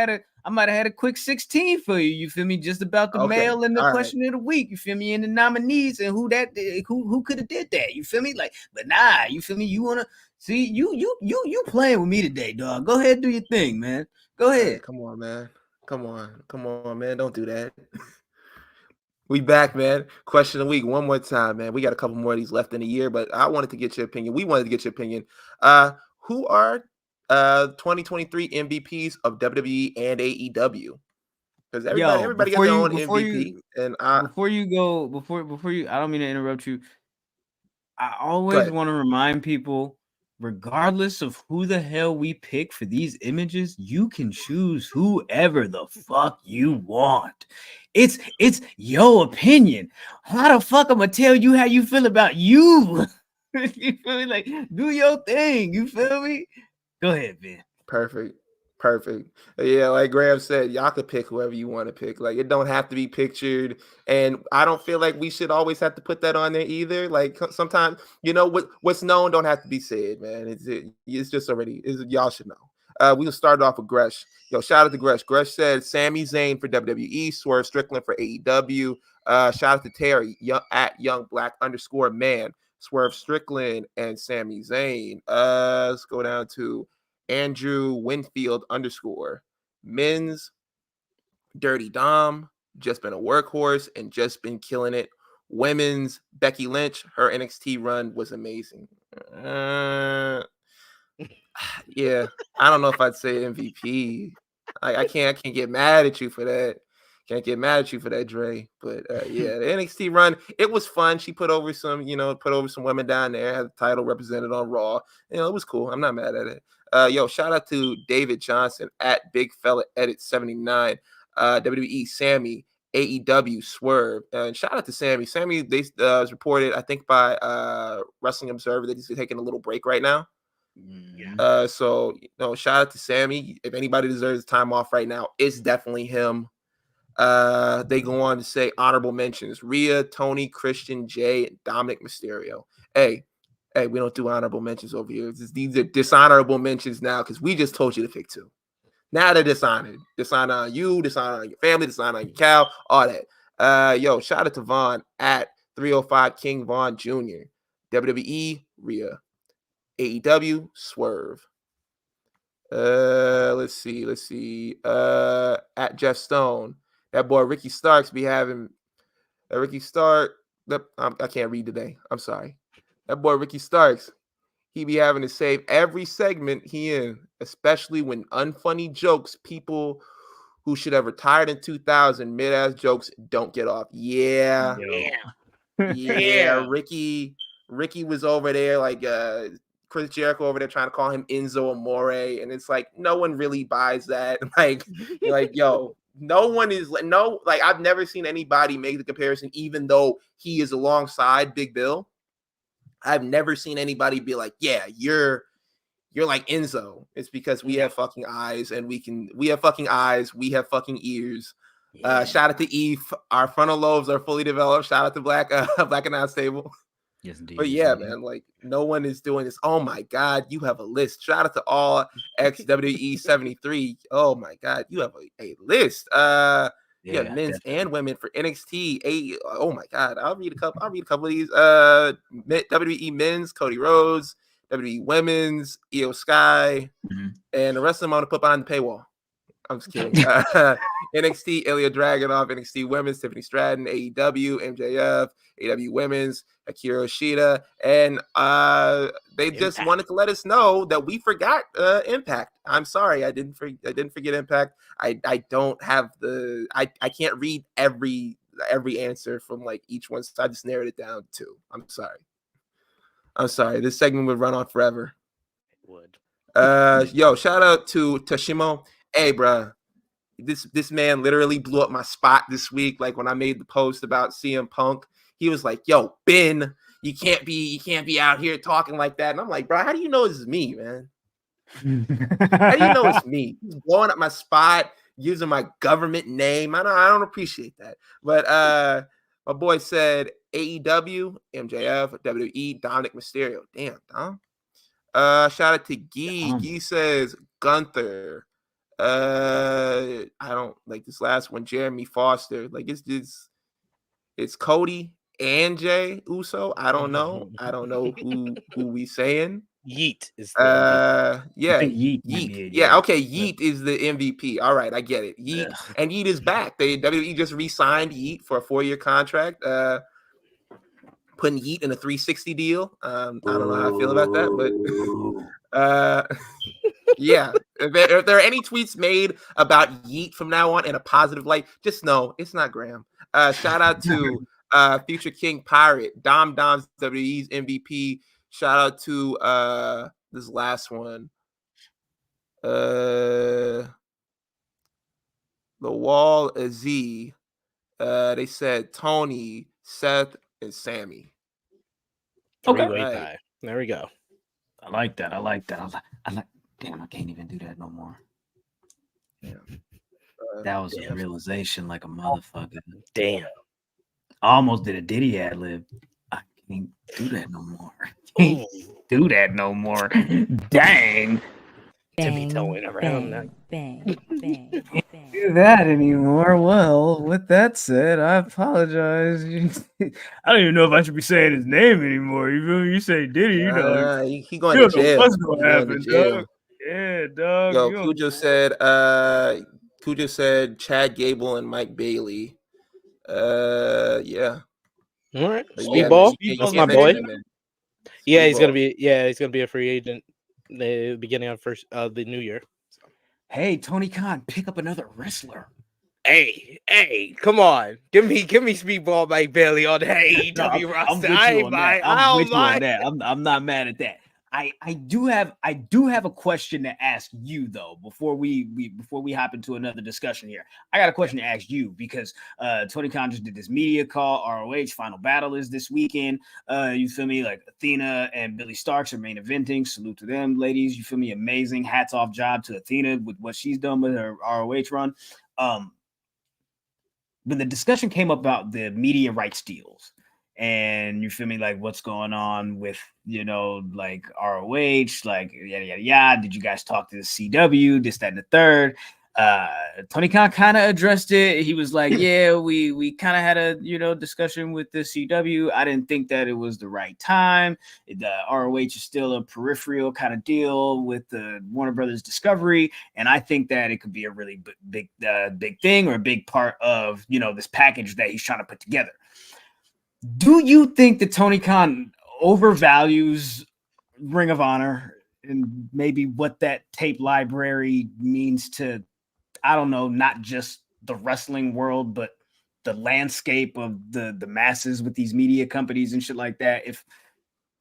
had a quick 16 for you. You feel me? Just about the mail and the question of the week. You feel me? And the nominees and who could have did that. You feel me? Like, but nah, you feel me? You wanna see you playing with me today, dog. Go ahead, do your thing, man. Go ahead. Right, come on, man. Come on, man. Don't do that. We back, man. Question of the week one more time, man. We got a couple more of these left in the year, but I wanted to get your opinion. We wanted to get your opinion. Who are 2023 MVPs of WWE and AEW? Because everybody got their own MVP. Before you, I don't mean to interrupt you. I always want to remind people, regardless of who the hell we pick for these images, you can choose whoever the fuck you want. It's your opinion. How the fuck I'm gonna tell you how you feel about you? You feel me? Like, do your thing. You feel me? Go ahead, Ben. Perfect. Yeah, like Graham said, y'all could pick whoever you want to pick. Like, it don't have to be pictured, and I don't feel like we should always have to put that on there either. Like, sometimes, what's known don't have to be said, man. It's just already. Y'all should know. We'll start off with Gresh. Yo, shout out to Gresh. Gresh said Sami Zayn for WWE, Swerve Strickland for AEW. Shout out to Terry at YoungBlack_man. Swerve Strickland and Sami Zayn. Let's go down to Andrew Winfield _ men's Dirty Dom, just been a workhorse and just been killing it. Women's Becky Lynch, her NXT run was amazing. Yeah, I don't know if I'd say MVP. I can't get mad at you for that. Can't get mad at you for that, Dre. But yeah, the NXT run, it was fun. She put over some women down there, had the title represented on Raw. It was cool. I'm not mad at it. Yo, shout out to David Johnson at Big Fella Edit 79. WWE Sammy, AEW Swerve, and shout out to Sammy. Sammy, they was reported, I think, by Wrestling Observer that he's taking a little break right now. Yeah. So shout out to Sammy. If anybody deserves time off right now, it's definitely him. They go on to say honorable mentions: Rhea, Tony, Christian, Jay, and Dominic Mysterio. Hey, we don't do honorable mentions over here. These are dishonorable mentions now because we just told you to pick 2. Now they're dishonored. Dishonor on you, dishonor on your family, dishonor on your cow, all that. Yo, shout out to Vaughn at 305 King Vaughn Jr. WWE, Rhea. AEW, Swerve. Let's see. At Jeff Stone. That boy Ricky Starks be having Ricky Stark. I can't read today. I'm sorry. That boy Ricky Starks. He be having to save every segment he in, especially when unfunny jokes, people who should have retired in 2000, mid-ass jokes don't get off. Yeah. Ricky was over there like Chris Jericho over there trying to call him Enzo Amore, and it's like no one really buys that. Like yo, no one is like I've never seen anybody make the comparison, even though he is alongside Big Bill. I've never seen anybody be like, yeah, you're like Enzo. It's because we have fucking eyes and we have fucking eyes. We have fucking ears. Yeah. Shout out to Eve. Our frontal lobes are fully developed. Shout out to Black Announce Table. Yes, indeed. But yeah, man, like no one is doing this. Oh my God, you have a list. Shout out to all XWE 73. Oh my God, you have a list. Yeah, men's definitely. And women for NXT. Oh my God, I'll read a couple of these. WWE men's, Cody Rhodes. WWE women's, Io Sky, and the rest of them I'm gonna put behind the paywall. I'm just kidding. NXT, Ilya Dragunov. NXT women's, Tiffany Stratton. AEW, MJF. AEW women's, Akira Shida. And they just wanted to let us know that we forgot Impact. I'm sorry, I didn't forget Impact. I don't have I can't read every answer from like each one, so I just narrowed it down to 2. I'm sorry. This segment would run on forever. It would. Yo, shout out to Toshimo. Hey, bro, this man literally blew up my spot this week. Like when I made the post about CM Punk, he was like, "Yo, Ben, you can't be out here talking like that." And I'm like, "Bro, how do you know it's me, man? How do you know it's me?" He's blowing up my spot, using my government name. I don't appreciate that. But my boy said AEW, MJF, WWE, Dominic Mysterio. Damn, Dom. Shout out to Gee. Gee says Gunther. I don't like this last one, Jeremy Foster. Like it's Cody and Jay Uso. I don't know who we saying. Yeet is Yeet. Yeah, okay. Yeet is the MVP. All right, I get it. Yeet and Yeet is back. WWE just re-signed Yeet for a 4-year contract. Putting Yeet in a 360 deal. I don't know how I feel about that, but yeah. If there are any tweets made about Yeet from now on in a positive light, just know it's not Graham. Shout out to Future King Pirate, Dom's WWE's MVP. Shout out to this last one. The Wall Z. They said Tony, Seth, and Sammy. Okay. Right. There we go. I like that. Damn, I can't even do that no more. Yeah. That was a realization like a motherfucker. Damn. I almost did a Diddy ad lib. I can't do that no more. Dang. Tippy toeing around. Bang. Can't do that anymore. Well, with that said, I apologize. I don't even know if I should be saying his name anymore. You say Diddy, he going to jail. What's going to happen, dog? Yeah, dog. Yo, Cujo said Chad Gable and Mike Bailey. Yeah. All right. But Speedball. you That's can't my boy. mention him in Yeah, he's gonna Speedball. be a free agent the beginning of the new year. So. Hey, Tony Khan, pick up another wrestler. Hey, come on. Give me Speedball Mike Bailey on the AEW roster. I'm with you on that. I'm not mad at that. I do have a question to ask you though before we hop into another discussion here. I got a question to ask you because Tony Khan just did this media call. ROH Final Battle is this weekend. You feel me? Like Athena and Billy Starks are main eventing. Salute to them, ladies. You feel me? Amazing. Hats off job to Athena with what she's done with her ROH run. When the discussion came up about the media rights deals and you feel me, like what's going on with, like ROH, like yada, yada, yada. Did you guys talk to the CW, this, that, and the third? Tony Khan kind of addressed it. He was like, yeah, we kind of had a, discussion with the CW. I didn't think that it was the right time. The ROH is still a peripheral kind of deal with the Warner Brothers Discovery. And I think that it could be a really big thing or a big part of, this package that he's trying to put together. Do you think that Tony Khan overvalues Ring of Honor and maybe what that tape library means to, I don't know, not just the wrestling world, but the landscape of the masses with these media companies and shit like that? If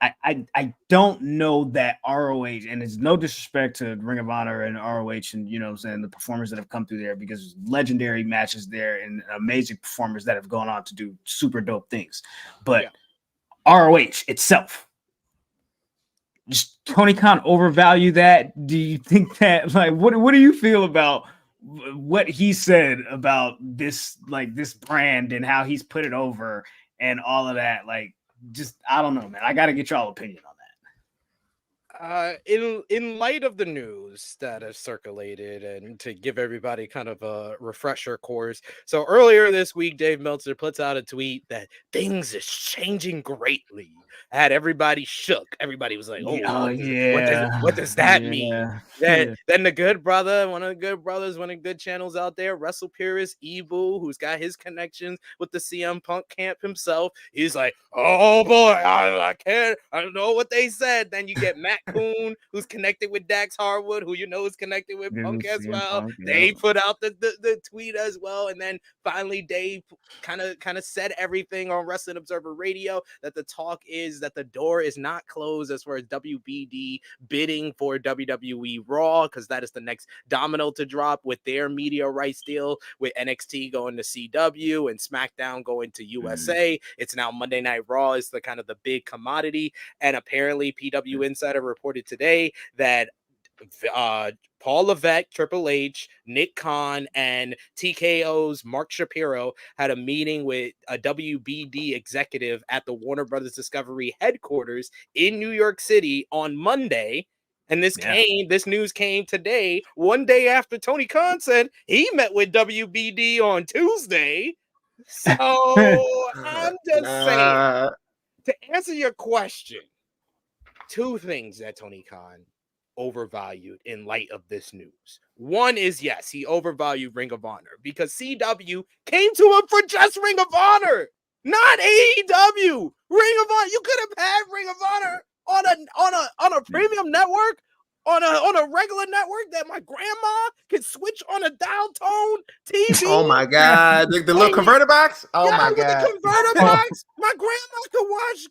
I don't know that ROH, and it's no disrespect to Ring of Honor and ROH and, what I'm saying, the performers that have come through there, because legendary matches there and amazing performers that have gone on to do super dope things. But ROH itself, just Tony Khan overvalue that? Do you think that, like, what do you feel about what he said about this, like this brand and how he's put it over and all of that? Like, just, I don't know, man. I got to get y'all opinion on that. In light of the news that has circulated, and to give everybody kind of a refresher course, so earlier this week, Dave Meltzer puts out a tweet that things is changing greatly. Had everybody shook. Everybody was like, what does that mean? Then the good brother, one of the good brothers, one of the good channels out there, Wrestle Purist Ebu, who's got his connections with the CM Punk camp himself, he's like, oh boy, I don't know what they said. Then you get Matt Coon, who's connected with Dax Harwood, who is connected with Punk as well. They put out the tweet as well, and then finally Dave kind of said everything on Wrestling Observer Radio that the talk is that the door is not closed as far as WBD bidding for WWE Raw, because that is the next domino to drop with their media rights deal, with NXT going to CW and SmackDown going to USA. It's now Monday Night Raw is the kind of the big commodity, and apparently PW Insider reported today that Paul Levesque, Triple H, Nick Khan, and TKO's Mark Shapiro had a meeting with a WBD executive at the Warner Brothers Discovery headquarters in New York City on Monday. And this news came today, one day after Tony Khan said he met with WBD on Tuesday. So I'm just saying, to answer your question, two things that Tony Khan overvalued in light of this news. One is, yes, he overvalued Ring of Honor because CW came to him for just Ring of Honor, not AEW. Ring of Honor, you could have had Ring of Honor on a premium network, on a regular network that my grandma could switch on a dial tone TV. Oh my god, the little converter box. Oh my god, the converter box. My grandma could watch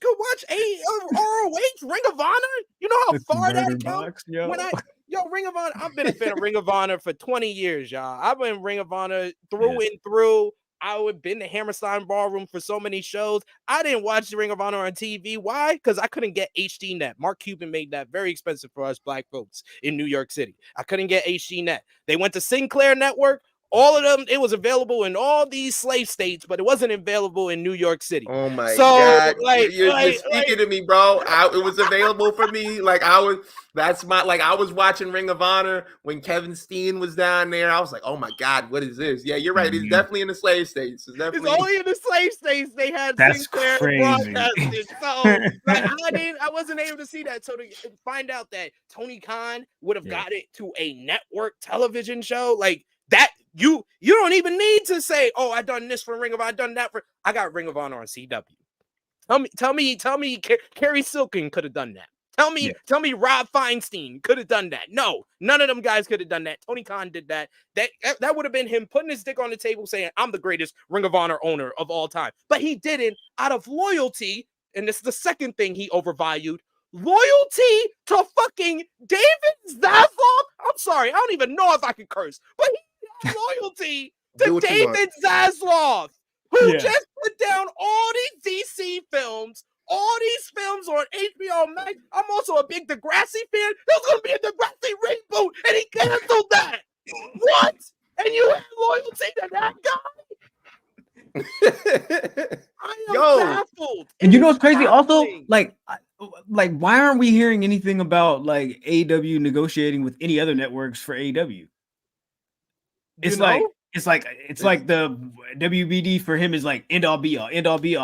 ROH Ring of Honor. You know how far that counts. Ring of Honor. I've been a fan of Ring of Honor for 20 years, y'all. I've been Ring of Honor through and through. I've been to Hammerstein Ballroom for so many shows. I didn't watch the Ring of Honor on TV. Why? Because I couldn't get HDNet. Mark Cuban made that very expensive for us black folks in New York City. I couldn't get HDNet. They went to Sinclair Network. All of them, it was available in all these slave states, but it wasn't available in New York City. Oh my God. You're speaking to me, bro. It was available for me. I was watching Ring of Honor when Kevin Steen was down there. I was like, oh my God, what is this? Yeah, you're right. It's definitely in the slave states. It's only in the slave states they had Sinclair broadcasting. So I wasn't able to see that. So to find out that Tony Khan would have got it to a network television show like that, you don't even need to say, oh, I done this for Ring of Honor, I done that for. I got Ring of Honor on CW. Tell me, Kerry Silkin could have done that. Tell me Rob Feinstein could have done that. No, none of them guys could have done that. Tony Khan did that. That would have been him putting his dick on the table saying, I'm the greatest Ring of Honor owner of all time. But he didn't out of loyalty, and this is the second thing he overvalued, loyalty to fucking David Zaslav. I'm sorry, I don't even know if I can curse, but he had loyalty to David Zaslav, who just put down all these DC films, all these films on HBO Max. I'm also a big Degrassi fan. There's going to be a Degrassi reboot, and he canceled that. What? And you had loyalty to that guy? I am baffled. And you know what's crazy? Also, like, why aren't we hearing anything about like AEW negotiating with any other networks for AEW? It's like the WBD for him is like end all be all.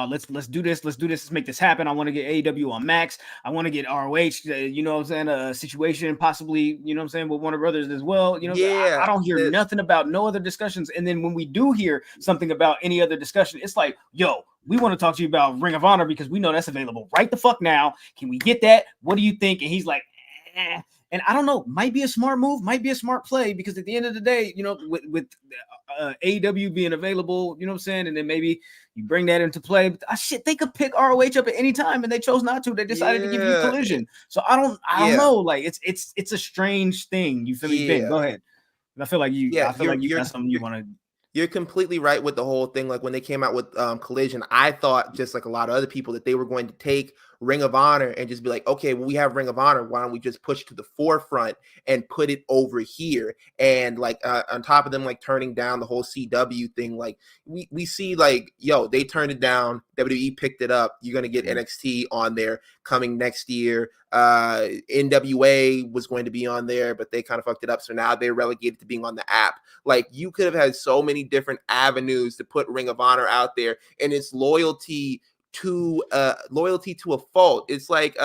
Let's do this. Let's make this happen. I want to get AEW on Max. I want to get ROH. You know what I'm saying? A situation possibly, you know what I'm saying, with Warner Brothers as well. You know, I don't hear nothing about no other discussions. And then when we do hear something about any other discussion, it's like, yo, we want to talk to you about Ring of Honor because we know that's available right the fuck now. Can we get that? What do you think? And he's like, eh. And I don't know, might be a smart move, might be a smart play, because at the end of the day, you know, with AEW being available, you know what I'm saying, and then maybe you bring that into play. But they could pick ROH up at any time, and they chose not to. They decided to give you Collision. So I don't know. Like it's a strange thing. You feel me? Ben, go ahead. I feel like you got something you want to. You're completely right with the whole thing. Like when they came out with Collision, I thought, just like a lot of other people, that they were going to take Ring of Honor and just be like, okay, well, we have Ring of Honor. Why don't we just push to the forefront and put it over here? And like on top of them, like turning down the whole CW thing, like we see like, yo, they turned it down. WWE picked it up. You're going to get NXT on there coming next year. NWA was going to be on there, but they kind of fucked it up. So now they're relegated to being on the app. Like you could have had so many different avenues to put Ring of Honor out there, and it's loyalty to a fault. It's like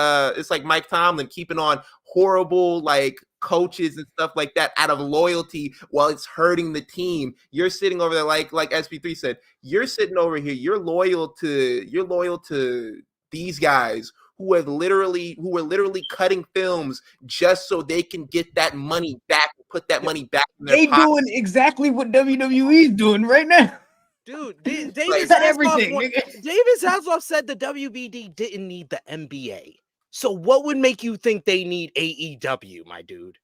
Mike Tomlin keeping on horrible like coaches and stuff like that out of loyalty while it's hurting the team. You're sitting over there like SP3 said, you're sitting over here, you're loyal to these guys who were literally cutting films just so they can get that money back, put that money back in their pocket. Doing exactly what WWE is doing right now. Dude, David Zaslav said the WBD didn't need the NBA. So what would make you think they need AEW, my dude?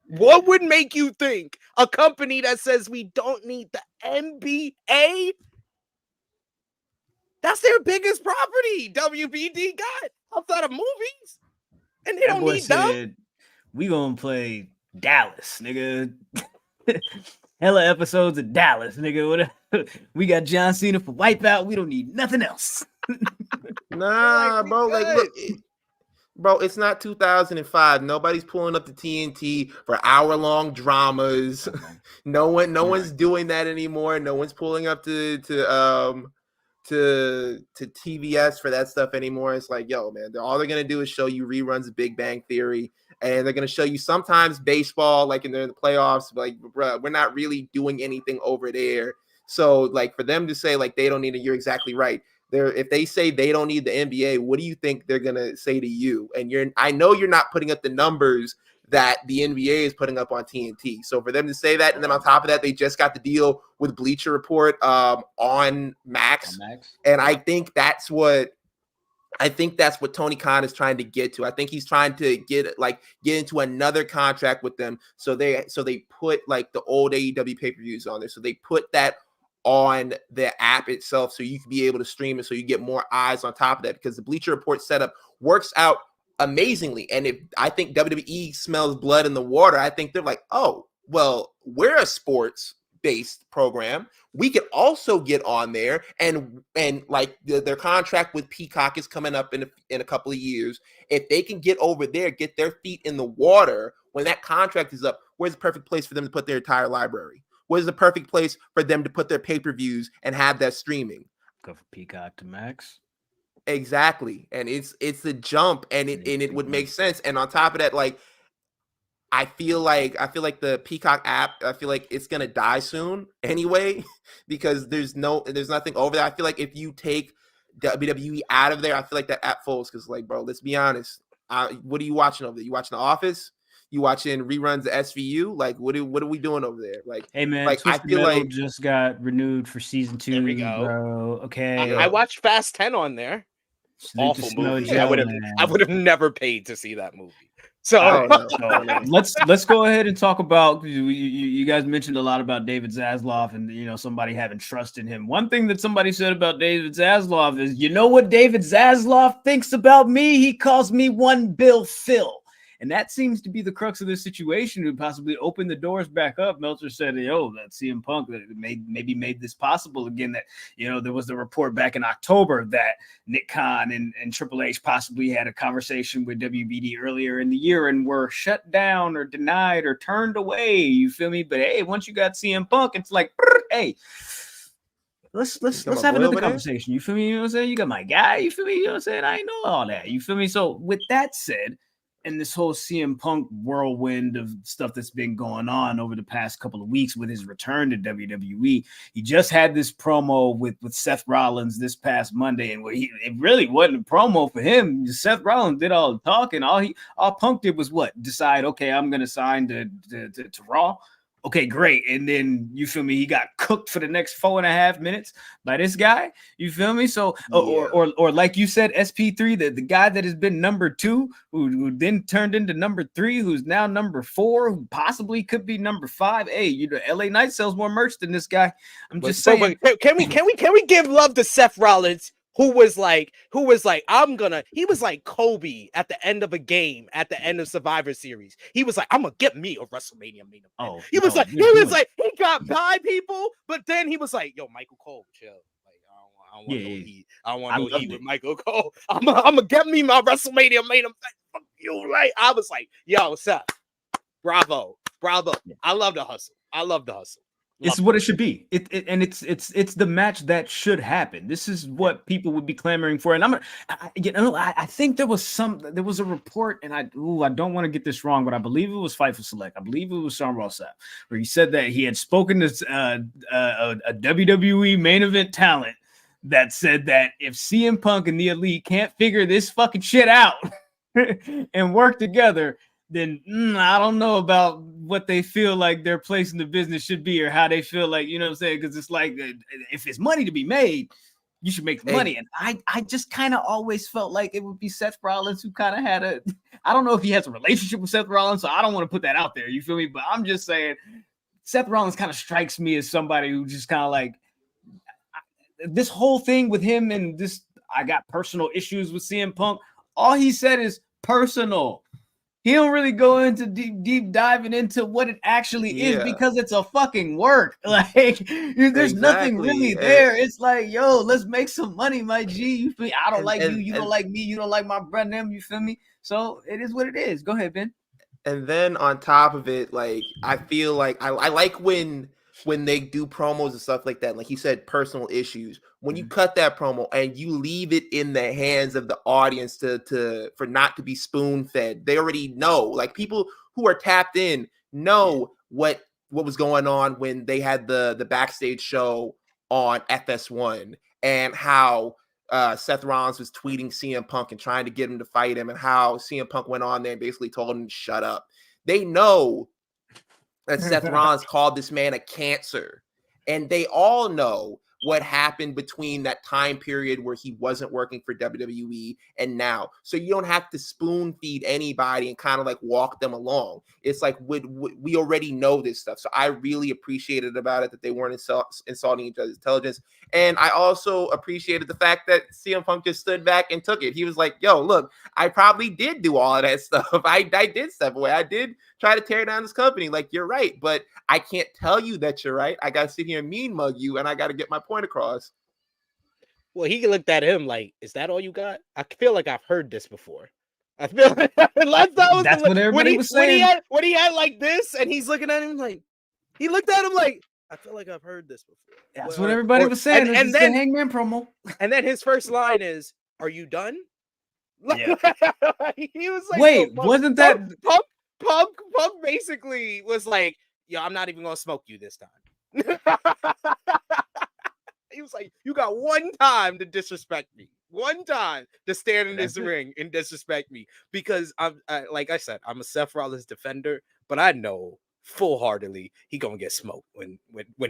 What would make you think a company that says we don't need the NBA? That's their biggest property. WBD got outside of movies, and they don't need them. We gonna play Dallas, nigga. Hella episodes of Dallas, nigga. We got John Cena for Wipeout. We don't need nothing else. Nah, bro. Like, look, bro, it's not 2005. Nobody's pulling up the TNT for hour-long dramas. No one's doing that anymore. No one's pulling up to TVS for that stuff anymore. It's like, yo, man, all they're gonna do is show you reruns of Big Bang Theory, and they're gonna show you sometimes baseball, like in the playoffs. Like, bro, we're not really doing anything over there. So, like, for them to say like they don't need it, you're exactly right. If they say they don't need the NBA, what do you think they're gonna say to you? And I know you're not putting up the numbers that the NBA is putting up on TNT. So for them to say that, and then on top of that, they just got the deal with Bleacher Report on Max. And I think that's what Tony Khan is trying to get to. I think he's trying to get into another contract with them. So they put like the old AEW pay-per-views on there. So they put that on the app itself, so you can be able to stream it, so you get more eyes on top of that, because the Bleacher Report setup works out amazingly. And if I think WWE smells blood in the water, I think they're like, oh, well, we're a sports based program. We could also get on there and like their contract with Peacock is coming up in a couple of years. If they can get over there, get their feet in the water when that contract is up, where's the perfect place for them to put their entire library? Where's the perfect place for them to put their pay-per-views and have that streaming? Go for Peacock to Max. Exactly. And it's a jump, and it would make sense. And on top of that, like I feel like the Peacock app, I feel like it's gonna die soon anyway, because there's nothing over there. I feel like if you take WWE out of there, I feel like that app falls, because like, bro, let's be honest. What are you watching over there? You watching The Office? You watching reruns of SVU? Like, what are we doing over there? Like, hey man, like I feel like just got renewed for season 2. There we go, bro. Okay, I watched Fast 10 on there. Awful movie. I would have never paid to see that movie. So let's go ahead and talk about, you guys mentioned a lot about David Zaslav and somebody having trust in him. One thing that somebody said about David Zaslav is, you know what David Zaslav thinks about me? He calls me One Bill Phil. And that seems to be the crux of this situation, to possibly open the doors back up. Meltzer said, that CM Punk maybe made this possible again. That, there was a report back in October that Nick Khan and Triple H possibly had a conversation with WBD earlier in the year and were shut down or denied or turned away. You feel me? But hey, once you got CM Punk, it's like, hey, let's have another conversation. You feel me? You know what I'm saying? You got my guy. You feel me? You know what I'm saying? I know all that. You feel me? So with that said, and this whole CM Punk whirlwind of stuff that's been going on over the past couple of weeks with his return to WWE, he just had this promo with Seth Rollins this past Monday, and it really wasn't a promo for him. Seth Rollins did all the talking. All Punk did was decide, okay, I'm going to sign to Raw. Okay, great. And then, you feel me, he got cooked for the next 4.5 minutes by this guy. You feel me? So, or like you said, SP3, the guy that has been number 2, who then turned into number 3, who's now number 4, who possibly could be number 5. Hey, LA Knight sells more merch than this guy. I'm just saying. Can we give love to Seth Rollins? Who was like, he was like Kobe at the end of a game, at the end of Survivor Series. He was like, I'm gonna get me a WrestleMania main event. He was like, he got by people, but then he was like, yo, Michael Cole, chill. Like, I don't want to go eat with Michael Cole. I'm gonna get me my WrestleMania main event. Fuck you, right? I was like, yo, Seth, bravo. Yeah. I love the hustle. It's what it should be. It's the match that should happen. This is what people would be clamoring for. And I think there was a report, and I don't want to get this wrong, but I believe it was Fightful Select. I believe it was Sean Rossap, where he said that he had spoken to a WWE main event talent that said that if CM Punk and the Elite can't figure this fucking shit out and work together, then I don't know about what they feel like their place in the business should be, or how they feel like, you know what I'm saying? Because it's like, if it's money to be made, you should make the money. And I just kind of always felt like it would be Seth Rollins who kind of had I don't know if he has a relationship with Seth Rollins, so I don't want to put that out there. You feel me? But I'm just saying, Seth Rollins kind of strikes me as somebody who just kind of like, this whole thing with him and this, I got personal issues with CM Punk. All he said is personal. He don't really go into deep diving into what it actually is, because it's a fucking work. Like, there's nothing really there. It's like, yo, let's make some money, my G. You feel me? I don't like you. You don't like me. You don't like my brother. Them. You feel me? So it is what it is. Go ahead, Ben. And then on top of it, like, I feel like I like when they do promos and stuff like that. Like he said, personal issues. When you cut that promo and you leave it in the hands of the audience for not to be spoon fed, they already know. Like, people who are tapped in know what was going on when they had the backstage show on FS1, and how Seth Rollins was tweeting CM Punk and trying to get him to fight him, and how CM Punk went on there and basically told him to shut up. They know that Seth Rollins called this man a cancer, and they all know what happened between that time period where he wasn't working for WWE and now. So you don't have to spoon feed anybody and kind of like walk them along. It's like, we already know this stuff. So I really appreciated about it that they weren't insulting each other's intelligence. And I also appreciated the fact that CM Punk just stood back and took it. He was like, yo, look, I probably did do all of that stuff. I did step away. I did try to tear down this company. Like, you're right, but I can't tell you that you're right. I got to sit here and mean mug you, and I got to get my point across. Well, he looked at him like, is that all you got? I feel like I've heard this before. I feel like that's what everybody was saying. When he had like this, and he's looking at him like, he looked at him like, I feel like I've heard this before. That's what everybody was saying. And then the Hangman promo. And then his first line is, "Are you done?" Yeah. He was like, "Wait, wasn't that Punk basically was like, yo, I'm not even gonna smoke you this time." He was like, you got one time to disrespect me. One time to stand in this ring and disrespect me. Because I'm like I said, I'm a Seth Rollins defender, but I know full-heartedly he gonna get smoked when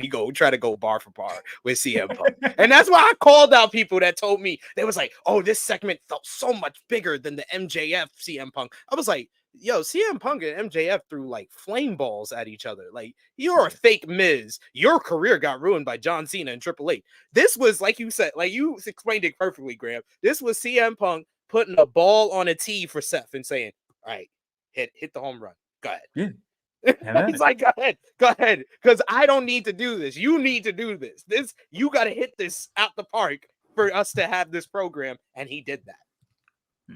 he go try to go bar for bar with CM Punk. And that's why I called out people that told me, they was like, oh, this segment felt so much bigger than the MJF CM Punk. I was like, yo, CM Punk and MJF threw like flame balls at each other. Like, you're a fake Miz. Your career got ruined by John Cena and Triple H. This was, like you said, like you explained it perfectly, Graham. This was CM Punk putting a ball on a tee for Seth and saying, all right, hit the home run. Go ahead. Yeah. He's like, go ahead. Because I don't need to do this. You need to do this. You got to hit this out the park for us to have this program. And he did that.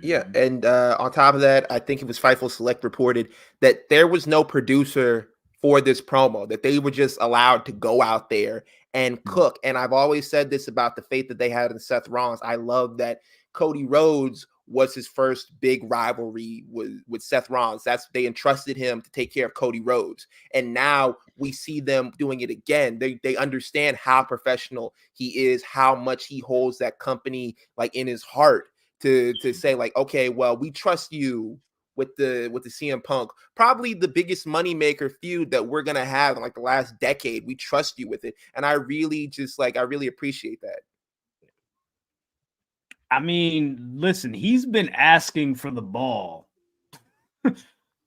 Yeah, and on top of that, I think it was Fightful Select reported that there was no producer for this promo, that they were just allowed to go out there and cook. And I've always said this about the faith that they had in Seth Rollins. I love that Cody Rhodes was his first big rivalry with Seth Rollins. They entrusted him to take care of Cody Rhodes. And now we see them doing it again. They understand how professional he is, how much he holds that company like in his heart. To say like, okay, well, we trust you with the CM Punk, probably the biggest moneymaker feud that we're gonna have in like the last decade. We trust you with it, and I really appreciate that. I mean, listen, he's been asking for the ball.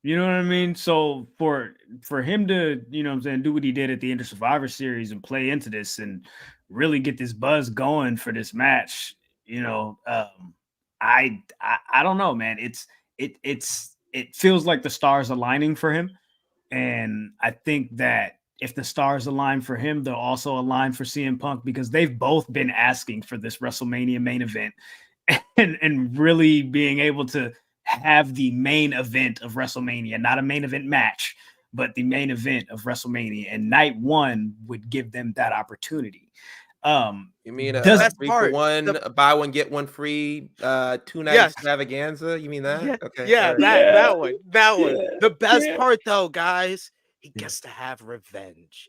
You know what I mean? So for him to, you know what I'm saying, do what he did at the end of Survivor Series and play into this and really get this buzz going for this match, you know, I don't know, man. It feels like the stars aligning for him. And I think that if the stars align for him, they'll also align for CM Punk, because they've both been asking for this WrestleMania main event and really being able to have the main event of WrestleMania, not a main event match, but the main event of WrestleMania. And night one would give them that opportunity. You mean a 3-for-1, buy one get one free 2-night extravaganza? You mean that? Yeah. Okay. Yeah, that one. The best part though, guys, he gets to have revenge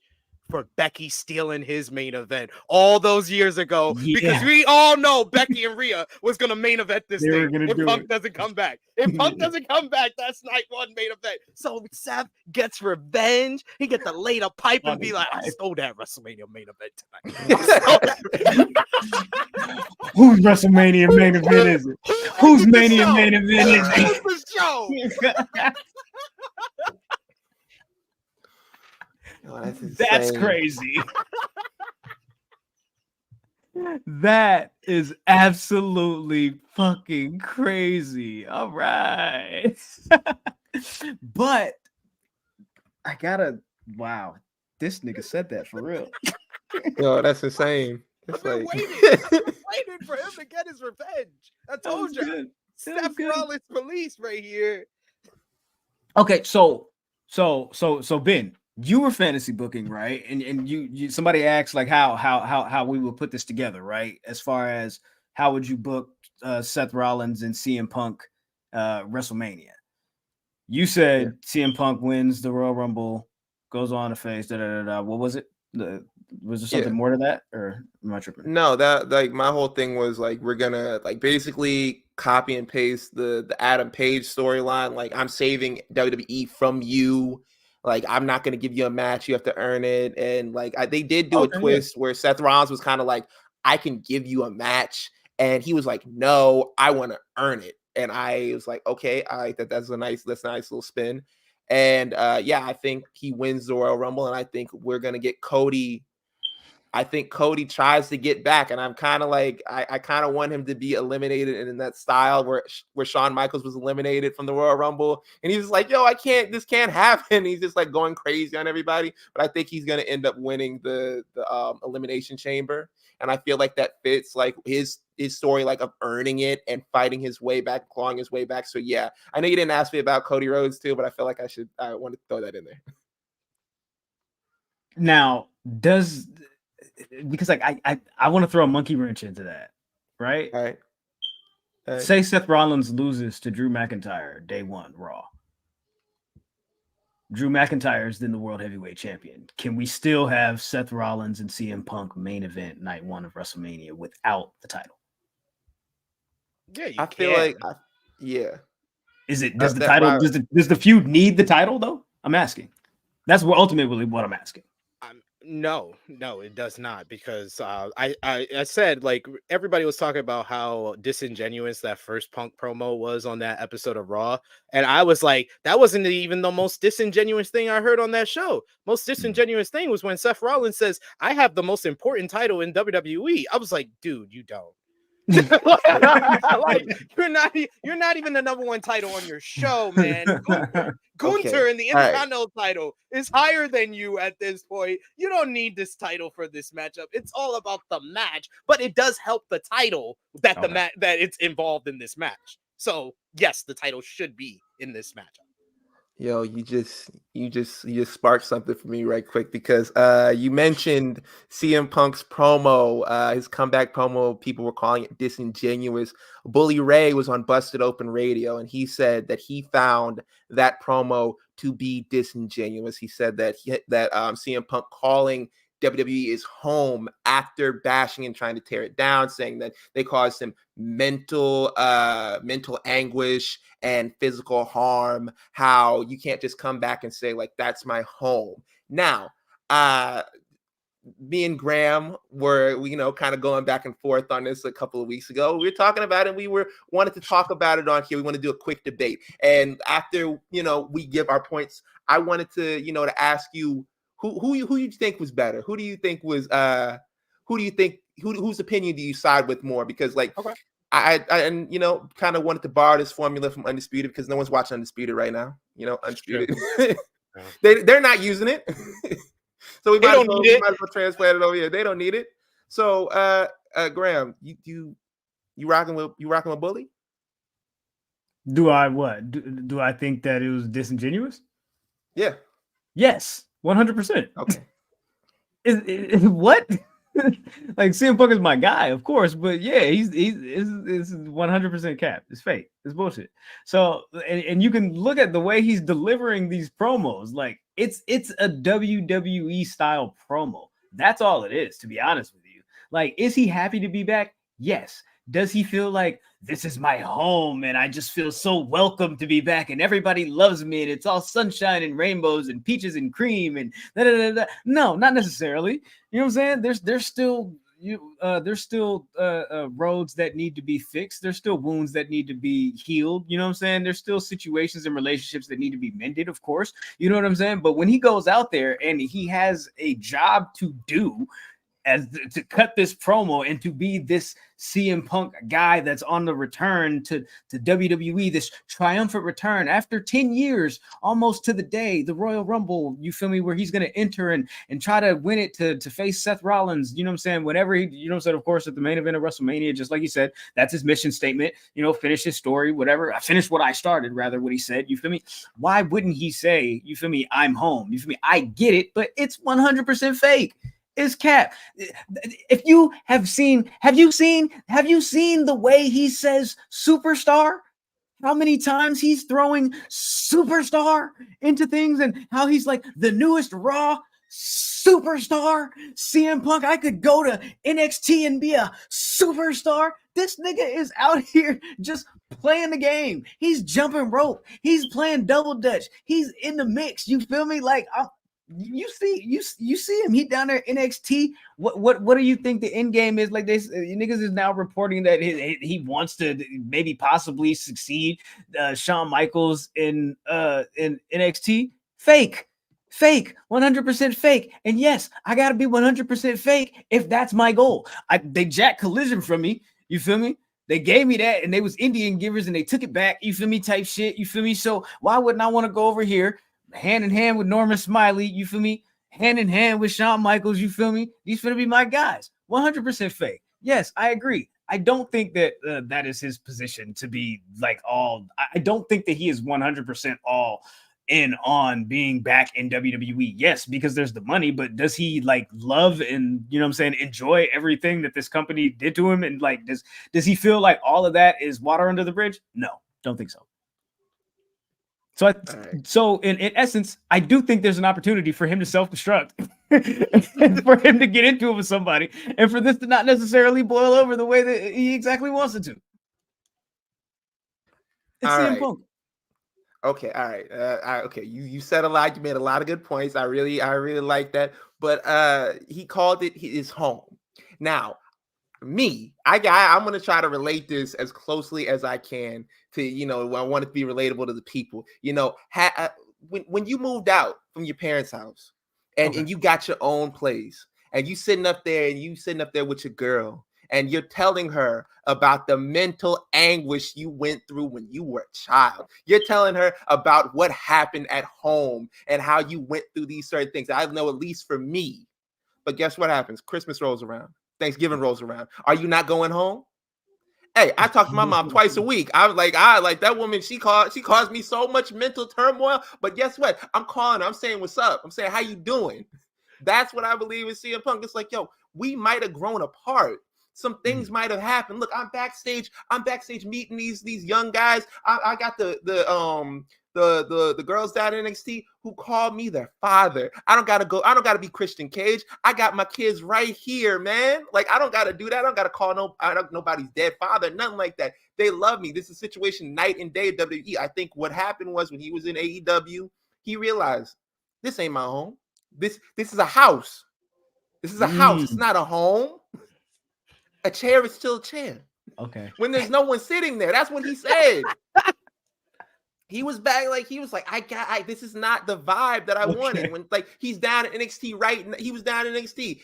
for Becky stealing his main event all those years ago, because we all know Becky and Rhea was gonna main event this thing if Punk doesn't come back. If Punk doesn't come back, that's night one main event. So Seth gets revenge. He gets to lay the pipe and be like, I stole that WrestleMania main event tonight. Whose WrestleMania main event is it? Whose Mania main event is it? Who's the show? Oh, that's crazy. That is absolutely fucking crazy. All right. But I gotta, wow, this nigga said that for real. Yo, that's insane. I've been waiting for him to get his revenge. I told you. Seth Rollins police right here. Okay, so Ben, you were fantasy booking, right? And you somebody asked like how we would put this together, right? As far as how would you book Seth Rollins and CM Punk WrestleMania? You said CM Punk wins the Royal Rumble, goes on to face What was it? Was there something more to that, or am I tripping? No, that like my whole thing was like we're gonna like basically copy and paste the Adam Page storyline. Like, I'm saving WWE from you. Like, I'm not going to give you a match. You have to earn it. And like, they did do a twist where Seth Rollins was kind of like, I can give you a match. And he was like, no, I want to earn it. And I was like, okay, that's a nice little spin. And I think he wins the Royal Rumble. And I think we're going to get Cody I think Cody tries to get back, and I'm kind of like, I kind of want him to be eliminated in that style where Shawn Michaels was eliminated from the Royal Rumble, and he's like, yo, this can't happen. He's just like going crazy on everybody, but I think he's gonna end up winning the Elimination Chamber, and I feel like that fits like his story, like of earning it and fighting his way back, clawing his way back. So yeah, I know you didn't ask me about Cody Rhodes too, but I feel like I want to throw that in there. Now, because like I want to throw a monkey wrench into that, right? All right. Say Seth Rollins loses to Drew McIntyre day one Raw. Drew McIntyre is then the World Heavyweight Champion. Can we still have Seth Rollins and CM Punk main event night one of WrestleMania without the title? Yeah, I feel like yeah. Does the feud need the title though? I'm asking. That's ultimately what I'm asking. No, it does not, because I said, like, everybody was talking about how disingenuous that first Punk promo was on that episode of Raw, and I was like, that wasn't even the most disingenuous thing I heard on that show. Most disingenuous thing was when Seth Rollins says, "I have the most important title in WWE." I was like, dude, you don't. Like, you're not even the number one title on your show, man. Gunther in the Intercontinental title is higher than you at this point. You don't need this title for this matchup. It's all about the match, but it does help the title that that it's involved in this match. So yes, the title should be in this matchup. Yo, you just sparked something for me right quick, because you mentioned CM Punk's promo, his comeback promo. People were calling it disingenuous. Bully Ray was on Busted Open Radio, and he said that he found that promo to be disingenuous. He said that CM Punk calling WWE is home after bashing and trying to tear it down, saying that they caused him mental anguish and physical harm, how you can't just come back and say, like, that's my home. Now, me and Graham were, kind of going back and forth on this a couple of weeks ago. We were talking about it. We wanted to talk about it on here. We want to do a quick debate. And after, we give our points, I wanted to, to ask you, who you think was better? Who do you think was whose opinion do you side with more? Because I kind of wanted to borrow this formula from Undisputed, because no one's watching Undisputed right now. Undisputed. They're not using it. So we might as well transplant it over here. They don't need it. So Graham, you rocking with Bully? Do I what? Do I think that it was disingenuous? Yeah. Yes. 100%. Okay. Is what? Like, CM Punk is my guy, of course, but yeah, he's 100% cap. It's fake. It's bullshit. So, and you can look at the way he's delivering these promos. Like, it's a WWE style promo. That's all it is, to be honest with you. Like, is he happy to be back? Yes. Does he feel like this is my home and I just feel so welcome to be back and everybody loves me and it's all sunshine and rainbows and peaches and cream and da, da, da, da. No, not necessarily. You know what I'm saying? There's still roads that need to be fixed. There's still wounds that need to be healed. You know what I'm saying? There's still situations and relationships that need to be mended, of course. You know what I'm saying? But when he goes out there and he has a job to do, to cut this promo and to be this CM Punk guy that's on the return to WWE, this triumphant return after 10 years, almost to the day, the Royal Rumble, you feel me, where he's going to enter and try to win it to face Seth Rollins, you know what I'm saying, whenever he, you know what I'm saying, of course, at the main event of WrestleMania, just like you said, that's his mission statement, finish his story, whatever, I finished what I started, rather, what he said, you feel me, why wouldn't he say, you feel me, I'm home, you feel me, I get it, but it's 100% fake. Is cap. If you have you seen the way he says superstar? How many times he's throwing superstar into things and how he's like the newest Raw superstar CM Punk. I could go to NXT and be a superstar. This nigga is out here just playing the game. He's jumping rope. He's playing double dutch. He's in the mix. You feel me? Like, you see him. He down there NXT. What do you think the end game is? Like, this niggas is now reporting that he wants to maybe possibly succeed Shawn Michaels in NXT. Fake. Fake, 100% fake. And yes, I got to be 100% fake if that's my goal. They jacked Collision from me. You feel me? They gave me that and they was Indian givers and they took it back. You feel me? Type shit. You feel me? So why wouldn't I want to go over here hand in hand with Norman Smiley? You feel me? Hand in hand with Shawn Michaels. You feel me? These finna be my guys. 100% fake. Yes, I agree. I don't think that that is his position to be like all. I don't think that he is 100% all in on being back in WWE. Yes, because there's the money, but does he like love and, you know what I'm saying, enjoy everything that this company did to him? And like, does he feel like all of that is water under the bridge? No, don't think so. So in essence, I do think there's an opportunity for him to self-destruct and for him to get into it with somebody and for this to not necessarily boil over the way that he exactly wants it to. It's CM Punk. Okay, all right. Okay, you said a lot. You made a lot of good points. I really like that. But he called it his home. Now, I'm gonna try to relate this as closely as I can to, you know, I want it to be relatable to the people. You know, when you moved out from your parents' house and you got your own place and you sitting up there with your girl and you're telling her about the mental anguish you went through when you were a child. You're telling her about what happened at home and how you went through these certain things. I know, at least for me. But guess what happens? Christmas rolls around. Thanksgiving rolls around. Are you not going home? Hey, I talk to my mom twice a week. I like that woman. She caused me so much mental turmoil. But guess what? I'm calling her. I'm saying, what's up? I'm saying, how you doing? That's what I believe is CM Punk. It's like, yo, we might have grown apart. Some things might have happened. Look, I'm backstage meeting these young guys. I got the girls down in NXT who called me their father. I don't gotta be Christian Cage. I got my kids right here, man. Like, I don't gotta do that. I don't gotta call nobody's dead father, nothing like that. They love me. This is a situation night and day at WWE. I think what happened was when he was in AEW, he realized this ain't my home. This is a house. This is a house. It's not a home. A chair is still a chair. Okay. When there's no one sitting there, that's what he said. He was back, like he was like, this is not the vibe that I wanted. When like he's down at NXT, right? He was down at NXT.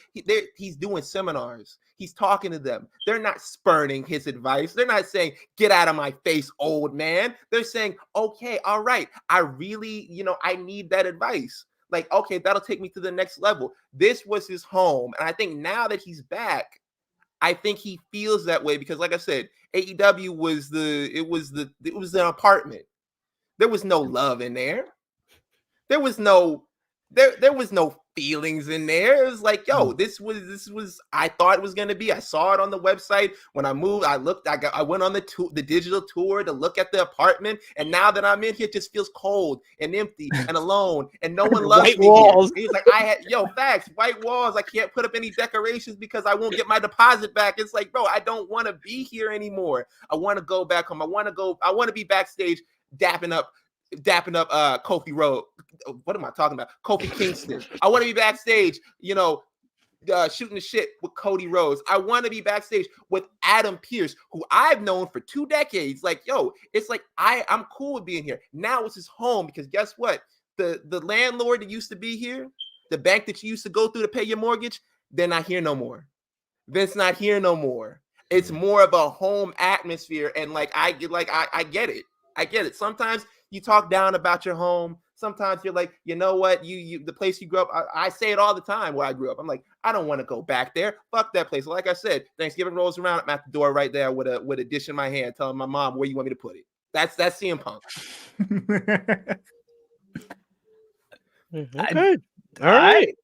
He's doing seminars. He's talking to them. They're not spurning his advice. They're not saying, "Get out of my face, old man." They're saying, "Okay, all right. I really, I need that advice. Like, okay, that'll take me to the next level." This was his home, and I think now that he's back, I think he feels that way because, like I said, AEW was an apartment. There was no love in there. There was no feelings in there. It was like, yo, this was I thought it was gonna be. I saw it on the website when I moved. I went on the digital tour to look at the apartment, and now that I'm in here, it just feels cold and empty and alone, and no one loves me. Walls. He's like, facts, white walls. I can't put up any decorations because I won't get my deposit back. It's like, bro, I don't want to be here anymore. I want to go back home. I want to be backstage dapping up Kofi Road. What am I talking about? Kofi Kingston. I want to be backstage, shooting the shit with Cody Rhodes. I want to be backstage with Adam Pearce, who I've known for 2 decades. Like, yo, it's like I'm cool with being here. Now it's his home because guess what? The landlord that used to be here, the bank that you used to go through to pay your mortgage, they're not here no more. Vince's not here no more. It's more of a home atmosphere, and I get it. I get it. Sometimes you talk down about your home. Sometimes you're like, you know what? You the place you grew up. I say it all the time where I grew up. I'm like, I don't want to go back there. Fuck that place. Like I said, Thanksgiving rolls around. I'm at the door right there with a dish in my hand, telling my mom where you want me to put it. That's CM Punk. Okay. All right.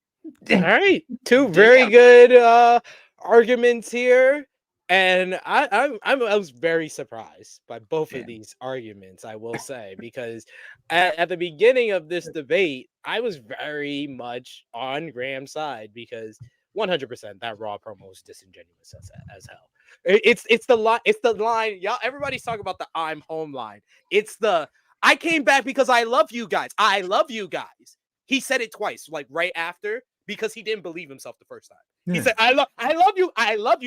2 very good arguments here. And I was very surprised by both of these arguments, I will say, because at the beginning of this debate, I was very much on Graham's side because 100% that Raw promo is disingenuous as hell. It's the line. Y'all, everybody's talking about the "I'm home" line. It's the "I came back because I love you guys. I love you guys." He said it twice, like right after, because he didn't believe himself the first time. He said, I love you, I love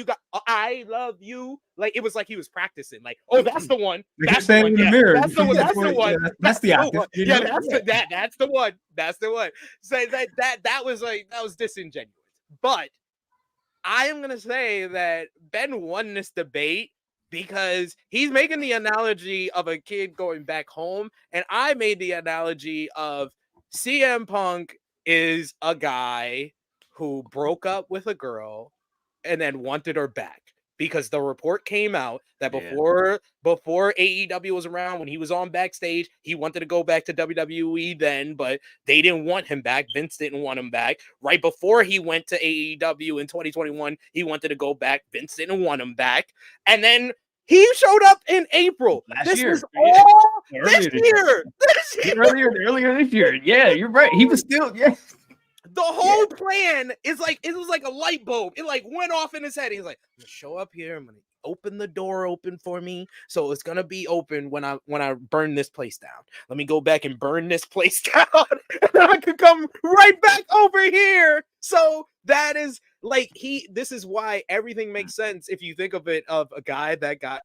you. Like it was like he was practicing. Like, oh, that's the one. That's the one. In the Yeah, mirror. that's the one. That's the one. That's the one. Yeah, that's the one. That's the one. So that was disingenuous. But I am gonna say that Ben won this debate because he's making the analogy of a kid going back home, and I made the analogy of CM Punk is a guy who broke up with a girl and then wanted her back because the report came out that before AEW was around, when he was on backstage, he wanted to go back to WWE then, but they didn't want him back. Vince didn't want him back. Right before he went to AEW in 2021, he wanted to go back. Vince didn't want him back. And then he showed up in April. This year. Earlier this year. Yeah, you're right. He was still, The whole plan is like, it was like a light bulb. It like went off in his head. He's like, I'm gonna show up here. I'm gonna open the door open for me. So it's gonna be open when I burn this place down. Let me go back and burn this place down. And then I could come right back over here. So that is like this is why everything makes sense if you think of it of a guy that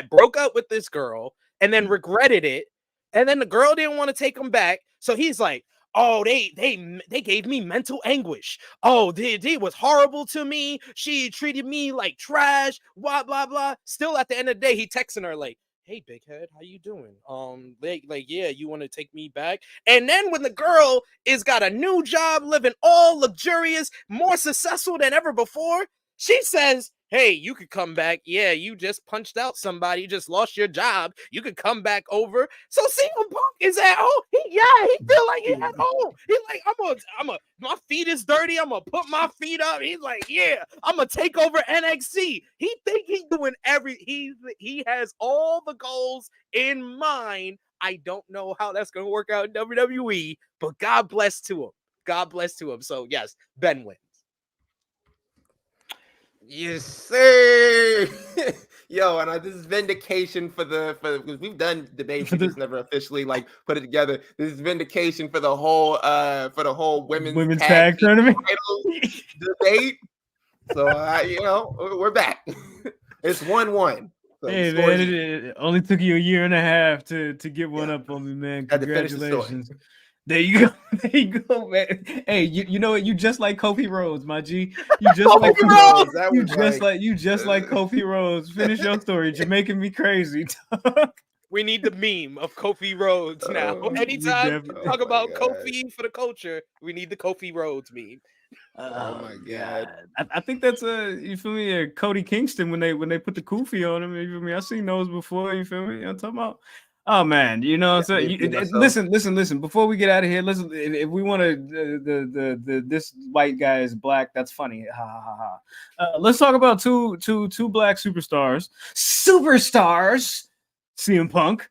broke up with this girl and then regretted it. And then the girl didn't want to take him back. So he's like, oh, they gave me mental anguish. Oh, they was horrible to me. She treated me like trash. Blah blah blah. Still, at the end of the day, he texting her like, "Hey, big head, how you doing? Yeah, you want to take me back?" And then when the girl is got a new job, living all luxurious, more successful than ever before, she says, hey, you could come back. Yeah, you just punched out somebody. You just lost your job. You could come back over. So CM Punk is at home. He feel like he at home. He's like, my feet is dirty. I'm gonna put my feet up. He's like, yeah, I'm gonna take over NXT. He think he's doing he has all the goals in mind. I don't know how that's gonna work out in WWE, but God bless to him. God bless to him. So yes, Ben wins. Yes, sir. Yo, and this is vindication for because we've done debates, we just never officially like put it together. This is vindication for the whole women's tag tournament debate. So we're back. It's 1-1. So hey man, it only took you a year and a half to get one up on me, man. Congratulations. There you go, man. Hey, you know what? You just like Kofi Rhodes, my G. You just like Kofi Rhodes. You just like Kofi Rhodes. Finish your story. You're making me crazy. We need the meme of Kofi Rhodes now. Anytime we talk about Kofi for the culture, we need the Kofi Rhodes meme. Oh my god! I think that's you feel me? Cody Kingston when they put the Kofi on him. You feel me? I've seen those before. You feel me? You know what I'm talking about? Oh man, you know, so listen. Before we get out of here, listen. If we want to, this white guy is black. That's funny. Ha ha ha. Let's talk about two black superstars. CM Punk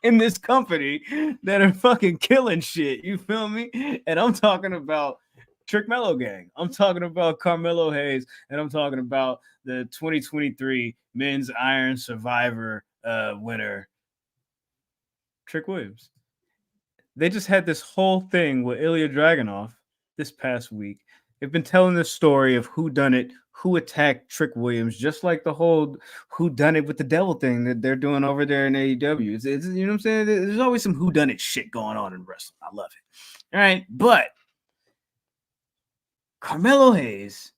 in this company that are fucking killing shit. You feel me? And I'm talking about Trick Mello Gang. I'm talking about Carmelo Hayes, and I'm talking about the 2023 Men's Iron Survivor winner, Trick Williams. They just had this whole thing with Ilya Dragunov this past week. They've been telling the story of who done it, who attacked Trick Williams, just like the whole who done it with the devil thing that they're doing over there in AEW. It's, you know what I'm saying? There's always some who done it shit going on in wrestling. I love it. All right, but Carmelo Hayes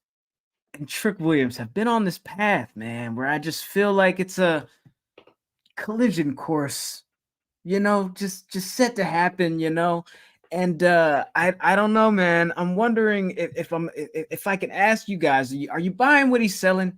and Trick Williams have been on this path, man, where I just feel like it's a collision course, just set to happen, and I don't know, man. I'm wondering if I can ask you guys, are you buying what he's selling?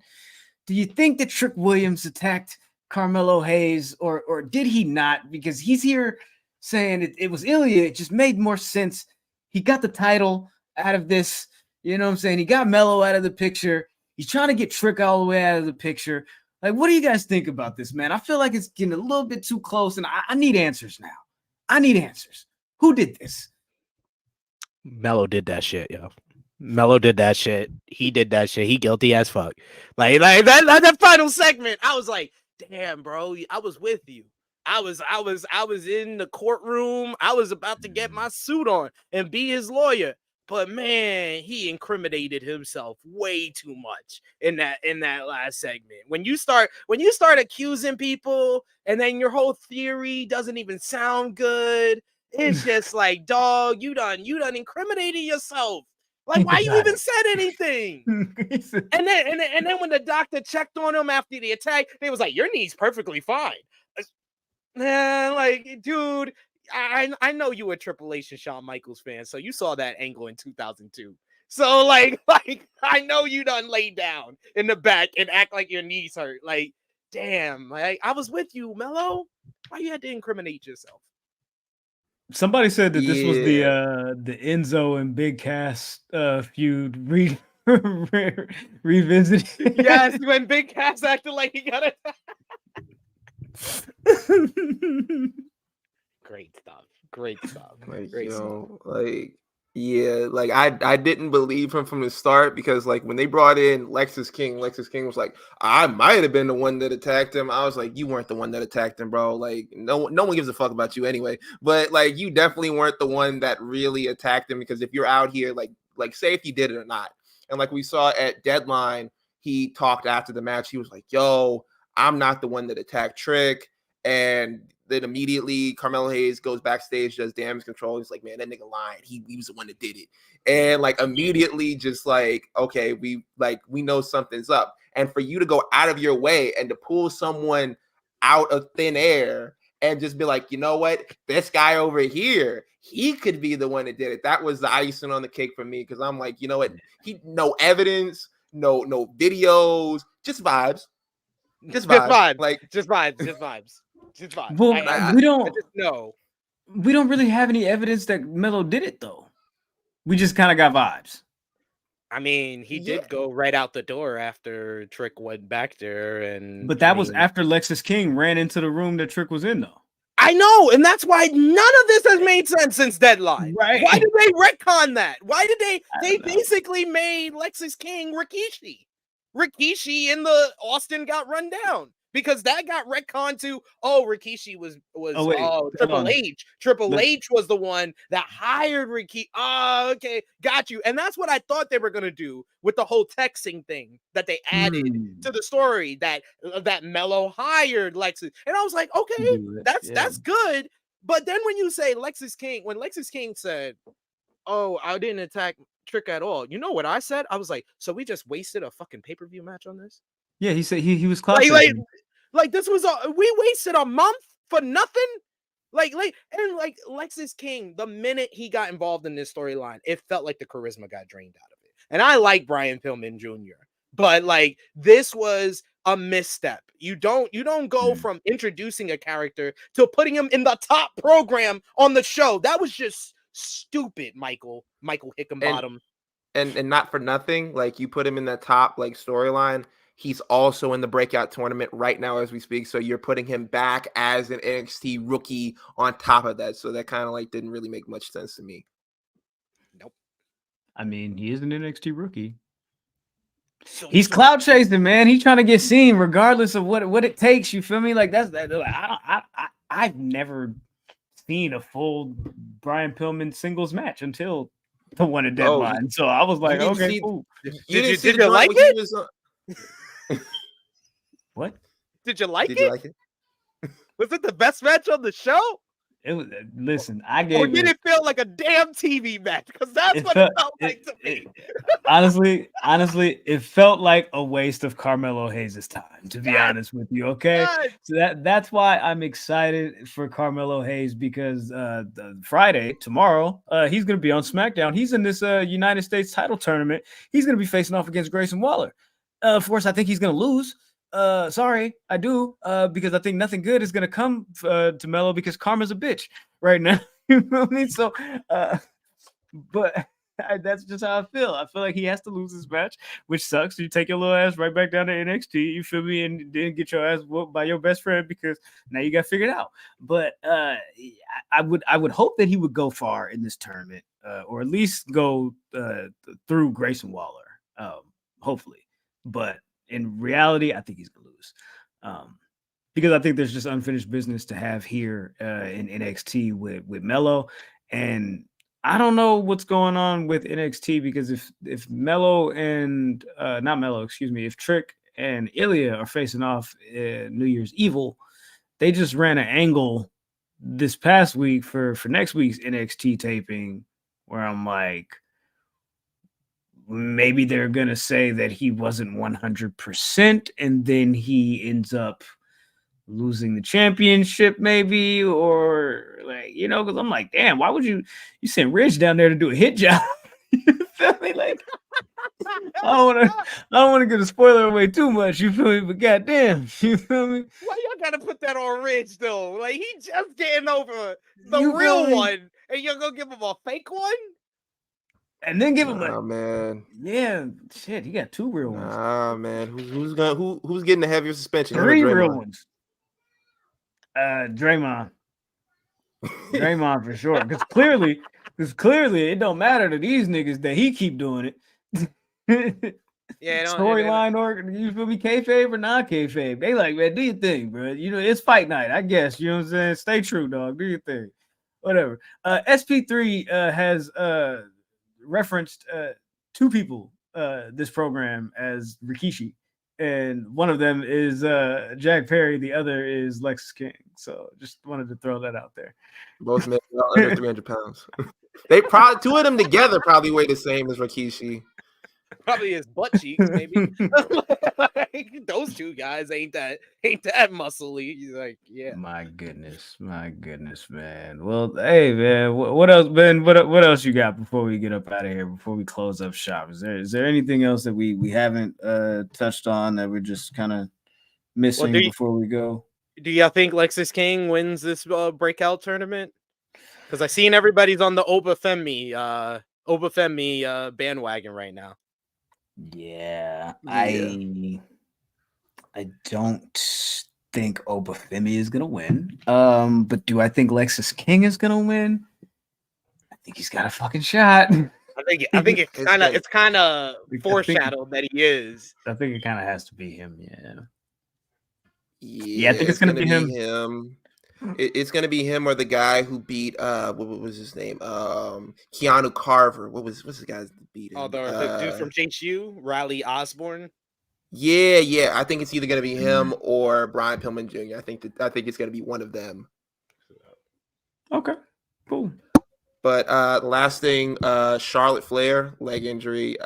Do you think that Trick Williams attacked Carmelo Hayes, or did he not? Because he's here saying it was Ilya. It just made more sense. He got the title out of this, you know what I'm saying? He got Melo out of the picture. He's trying to get Trick all the way out of the picture. Like, what do you guys think about this, man? I feel like it's getting a little bit too close, and I need answers now. I need answers. Who did this? Melo did that shit, yo. Melo did that shit. He did that shit. He guilty as fuck. Like that final segment, I was like, damn, bro, I was with you. I was in the courtroom. I was about to get my suit on and be his lawyer. But man, he incriminated himself way too much in that last segment. When you start accusing people and then your whole theory doesn't even sound good, it's just like, dog, you done incriminated yourself. Like, why you even said anything? and then when the doctor checked on him after the attack, they was like, your knee's perfectly fine. Man, like, dude, I know you a Triple H and Shawn Michaels fan, so you saw that angle in 2002. So like I know you done laid down in the back and act like your knees hurt. Like, damn, like I was with you, Mello. Why you had to incriminate yourself? Somebody said that this was the Enzo and Big Cass feud revisited. Yes, when Big Cass acted like he got it. Great stuff. Like, Great stuff. Like, yeah, like I didn't believe him from the start because like when they brought in Lexus King was like, I might have been the one that attacked him. I was like, you weren't the one that attacked him, bro. Like no one gives a fuck about you anyway. But like you definitely weren't the one that really attacked him, because if you're out here like say if you did it or not. And like we saw at Deadline, he talked after the match. He was like, yo, I'm not the one that attacked Trick. And then immediately Carmelo Hayes goes backstage, does damage control. He's like, man, that nigga lying. He was the one that did it. And like immediately just like, okay, we know something's up. And for you to go out of your way and to pull someone out of thin air and just be like, you know what, this guy over here, he could be the one that did it. That was the icing on the cake for me, because I'm like, you know what, no evidence, no videos, just vibes. Just vibes. Like just vibes. Well, we don't really have any evidence that Melo did it though. We just kind of got vibes. I mean, he did go right out the door after Trick went back there, but that was after Lexus King ran into the room that Trick was in, though. I know, and that's why none of this has made sense since Deadline. Right? Why did they retcon that? Why did they basically made Lexus King Rikishi in the Austin got run down, because that got retconned to Rikishi was Triple H. Triple H was the one that hired Rikishi. Oh, okay, got you. And that's what I thought they were gonna do with the whole texting thing that they added to the story, that Mello hired Lexus. And I was like, okay, that's good. But then when you say Lexus King said, oh, I didn't attack Trick at all, you know what I said? I was like, so we just wasted a fucking pay-per-view match on this? Yeah, he said he was like this was we wasted a month for nothing. Like Lexus King, the minute he got involved in this storyline, it felt like the charisma got drained out of it. And I like Brian Pillman Jr., but like this was a misstep. You don't go from introducing a character to putting him in the top program on the show. That was just stupid, Michael Hickenbottom. And not for nothing, like you put him in that top like storyline. He's also in the breakout tournament right now as we speak. So you're putting him back as an NXT rookie on top of that. So that kind of like didn't really make much sense to me. Nope. I mean, he is an NXT rookie. He's clout chasing, man. He's trying to get seen regardless of what it takes. You feel me? Like I've never seen a full Brian Pillman singles match until the one at Deadline. So I was like, okay, cool. Did you like it? What? Did you like it? Was it the best match on the show? It was. Listen, I gave. Or did it feel like a damn TV match? Because that's what it felt like to me. Honestly, it felt like a waste of Carmelo Hayes' time. To be honest with you, okay. Yes. So that's why I'm excited for Carmelo Hayes, because Friday tomorrow, he's going to be on SmackDown. He's in this United States title tournament. He's going to be facing off against Grayson Waller. Of course, I think he's going to lose. Sorry, I do, because I think nothing good is gonna come to Melo, because Karma's a bitch right now. You know what I mean? So, but that's just how I feel. I feel like he has to lose this match, which sucks. You take your little ass right back down to NXT. You feel me? And then get your ass whooped by your best friend, because now you got figured out. But I would hope that he would go far in this tournament, or at least go through Grayson Waller, hopefully. But in reality, I think he's gonna lose, because I think there's just unfinished business to have here in NXT with Melo, and I don't know what's going on with NXT because if Melo and not Melo, excuse me, if Trick and Ilya are facing off New Year's Evil, they just ran an angle this past week for next week's NXT taping where I'm like, maybe they're gonna say that he wasn't 100%, and then he ends up losing the championship, maybe, or like, you know, because I'm like, damn, why would you send Ridge down there to do a hit job? You feel me? Like, I don't want to give a spoiler away too much. You feel me? But goddamn, you feel me? Why y'all gotta put that on Ridge though? Like he just getting over the real one, and you're gonna give him a fake one? And then give him man. Yeah, shit, he got 2 real ones. Man, who's getting the heavier suspension? 3 real ones. Draymond for sure. Because clearly it don't matter to these niggas that he keep doing it. Yeah, storyline or you feel me, kayfabe or non-kayfabe. They like, man, do your thing, bro. You know, it's fight night, I guess. You know what I'm saying? Stay true, dog. Do your thing. Whatever. SP3 has referenced 2 people this program as Rikishi, and one of them is Jack Perry, the other is Lexus King. So just wanted to throw that out there. Both men under 300 pounds. They probably 2 of them together probably weigh the same as Rikishi. Probably his butt cheeks, maybe. Like, those 2 guys ain't that muscly. He's like, yeah. My goodness, man. Well, hey, man, what else, Ben? What else you got before we get up out of here? Before we close up shop, is there anything else that we haven't touched on that we're just kind of missing before we go? Do y'all think Lexus King wins this breakout tournament? Because I seen everybody's on the Obafemi bandwagon right now. Yeah. I don't think Obafemi is gonna win. But do I think Lexus King is gonna win? I think he's got a fucking shot. I think it's kind of foreshadowed that he is. I think it kind of has to be him. Yeah, I think it's gonna be him. It's gonna be him or the guy who beat what was his name? Keanu Carver. What's the guy's beat? Oh, the dude from JHU, Riley Osborne. Yeah. I think it's either gonna be him or Brian Pillman Jr. I think it's gonna be one of them. Okay, cool. But last thing, Charlotte Flair leg injury.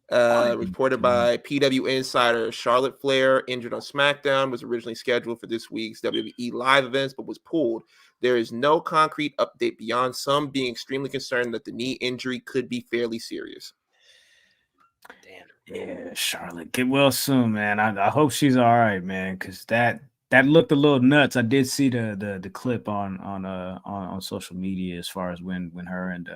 Reported by PW Insider, Charlotte Flair injured on SmackDown, was originally scheduled for this week's WWE live events, but was pulled. There is no concrete update beyond some being extremely concerned that the knee injury could be fairly serious. Damn. Yeah, Charlotte, get well soon, man. I hope she's all right, man, because that looked a little nuts. I did see the clip on social media as far as when her and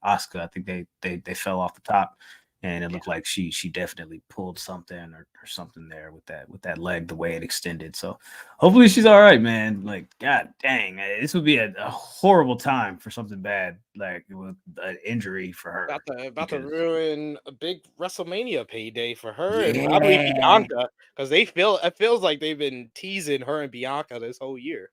Asuka, I think they fell off the top. And it looked like she definitely pulled something or something there with that leg, the way it extended. So hopefully she's all right, man. Like, god dang, this would be a horrible time for something bad, like with an injury for her. About to ruin a big WrestleMania payday for her and probably Bianca, because it feels like they've been teasing her and Bianca this whole year.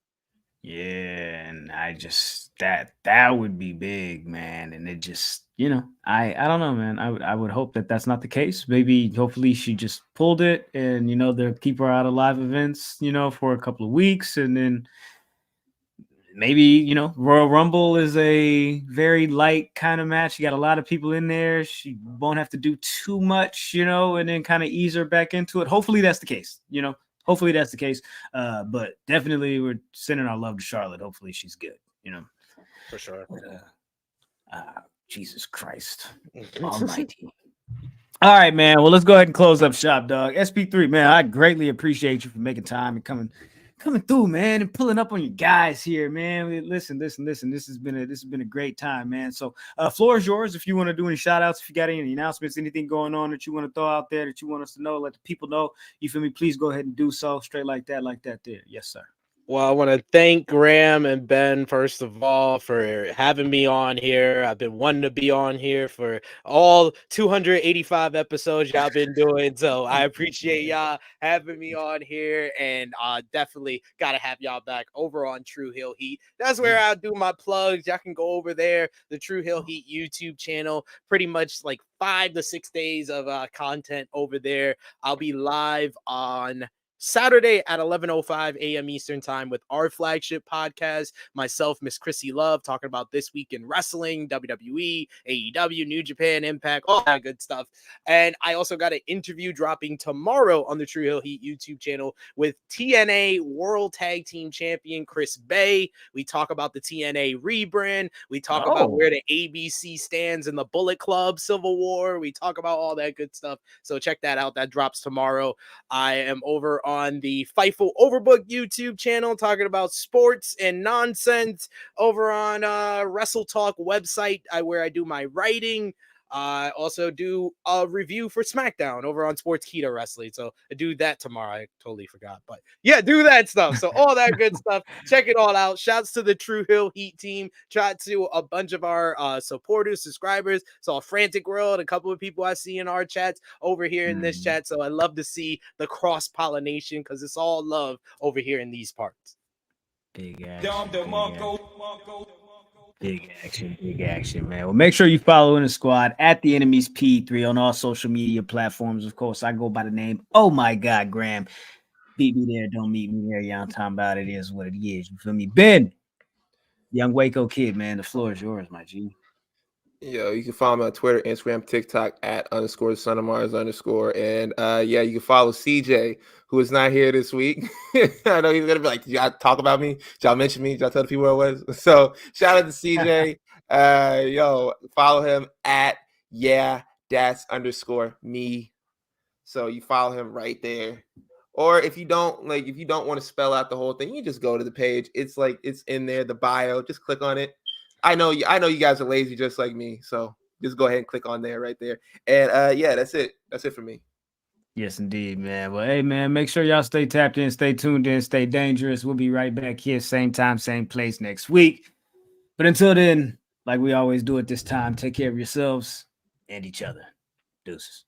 Yeah, and I just that would be big, man. And it just, you know, I don't know, man. I would hope that that's not the case. Maybe, hopefully, she just pulled it, and you know they'll keep her out of live events, you know, for a couple of weeks, and then maybe, you know, Royal Rumble is a very light kind of match. You got a lot of people in there. She won't have to do too much, you know, and then kind of ease her back into it. Hopefully, that's the case, you know. Hopefully that's the case. But definitely we're sending our love to Charlotte. Hopefully she's good, you know. For sure. But, Jesus Christ Almighty. All right, man. Well, let's go ahead and close up shop, dog. SP3, man, I greatly appreciate you for making time and coming through, man, and pulling up on your guys here, man. Listen. This has been a great time, man. So floor is yours if you want to do any shout outs, if you got any announcements, anything going on that you want to throw out there that you want us to know, let the people know. You feel me? Please go ahead and do so. Straight like that there. Yes, sir. Well, I want to thank Graham and Ben, first of all, for having me on here. I've been wanting to be on here for all 285 episodes y'all been doing. So I appreciate y'all having me on here, and definitely got to have y'all back over on Tru Heel Heat. That's where I'll do my plugs. Y'all can go over there, the Tru Heel Heat YouTube channel, pretty much like 5 to 6 days of content over there. I'll be live on Saturday at 11:05 a.m. Eastern time with our flagship podcast, myself, Miss Chrissy Love, talking about this week in wrestling, WWE, AEW, New Japan, Impact, all that good stuff. And I also got an interview dropping tomorrow on the Tru Heel Heat YouTube channel with TNA World Tag Team Champion Chris Bay. We talk about the TNA rebrand. We talk about where the ABC stands in the Bullet Club Civil War. We talk about all that good stuff. So check that out. That drops tomorrow. I am over on the Fightful Overbooked YouTube channel talking about sports and nonsense, over on Wrestle Talk website where I do my writing. I also do a review for SmackDown over on Sportskeeda Wrestling. So I do that tomorrow. I totally forgot. But yeah, do that stuff. So all that good stuff. Check it all out. Shouts to the Tru Heel Heat team. Shout to a bunch of our supporters, subscribers. So a Frantic World, a couple of people I see in our chats over here in this chat. So I love to see the cross-pollination because it's all love over here in these parts. Big action, man. Well, make sure you follow in the squad at the Enemies P3 on all social media platforms. Of course, I go by the name. Oh my God, Graham. Beat me there, don't meet me there. Y'all talking about it is what it is. You feel me? Ben, young Waco kid, man. The floor is yours, my G. Yo, you can follow me on Twitter, Instagram, TikTok at _SonOfMars_. And yeah, you can follow CJ, who is not here this week. I know he's gonna be like, y'all talk about me, y'all mention me, y'all tell the people where I was. So shout out to CJ. Yo, follow him at _me. So you follow him right there. Or if you don't want to spell out the whole thing, you just go to the page. It's in there, the bio. Just click on it. I know you guys are lazy just like me, so just go ahead and click on there right there. And yeah, that's it. That's it for me. Yes, indeed, man. Well, hey, man, make sure y'all stay tapped in, stay tuned in, stay dangerous. We'll be right back here, same time, same place next week. But until then, like we always do at this time, take care of yourselves and each other. Deuces.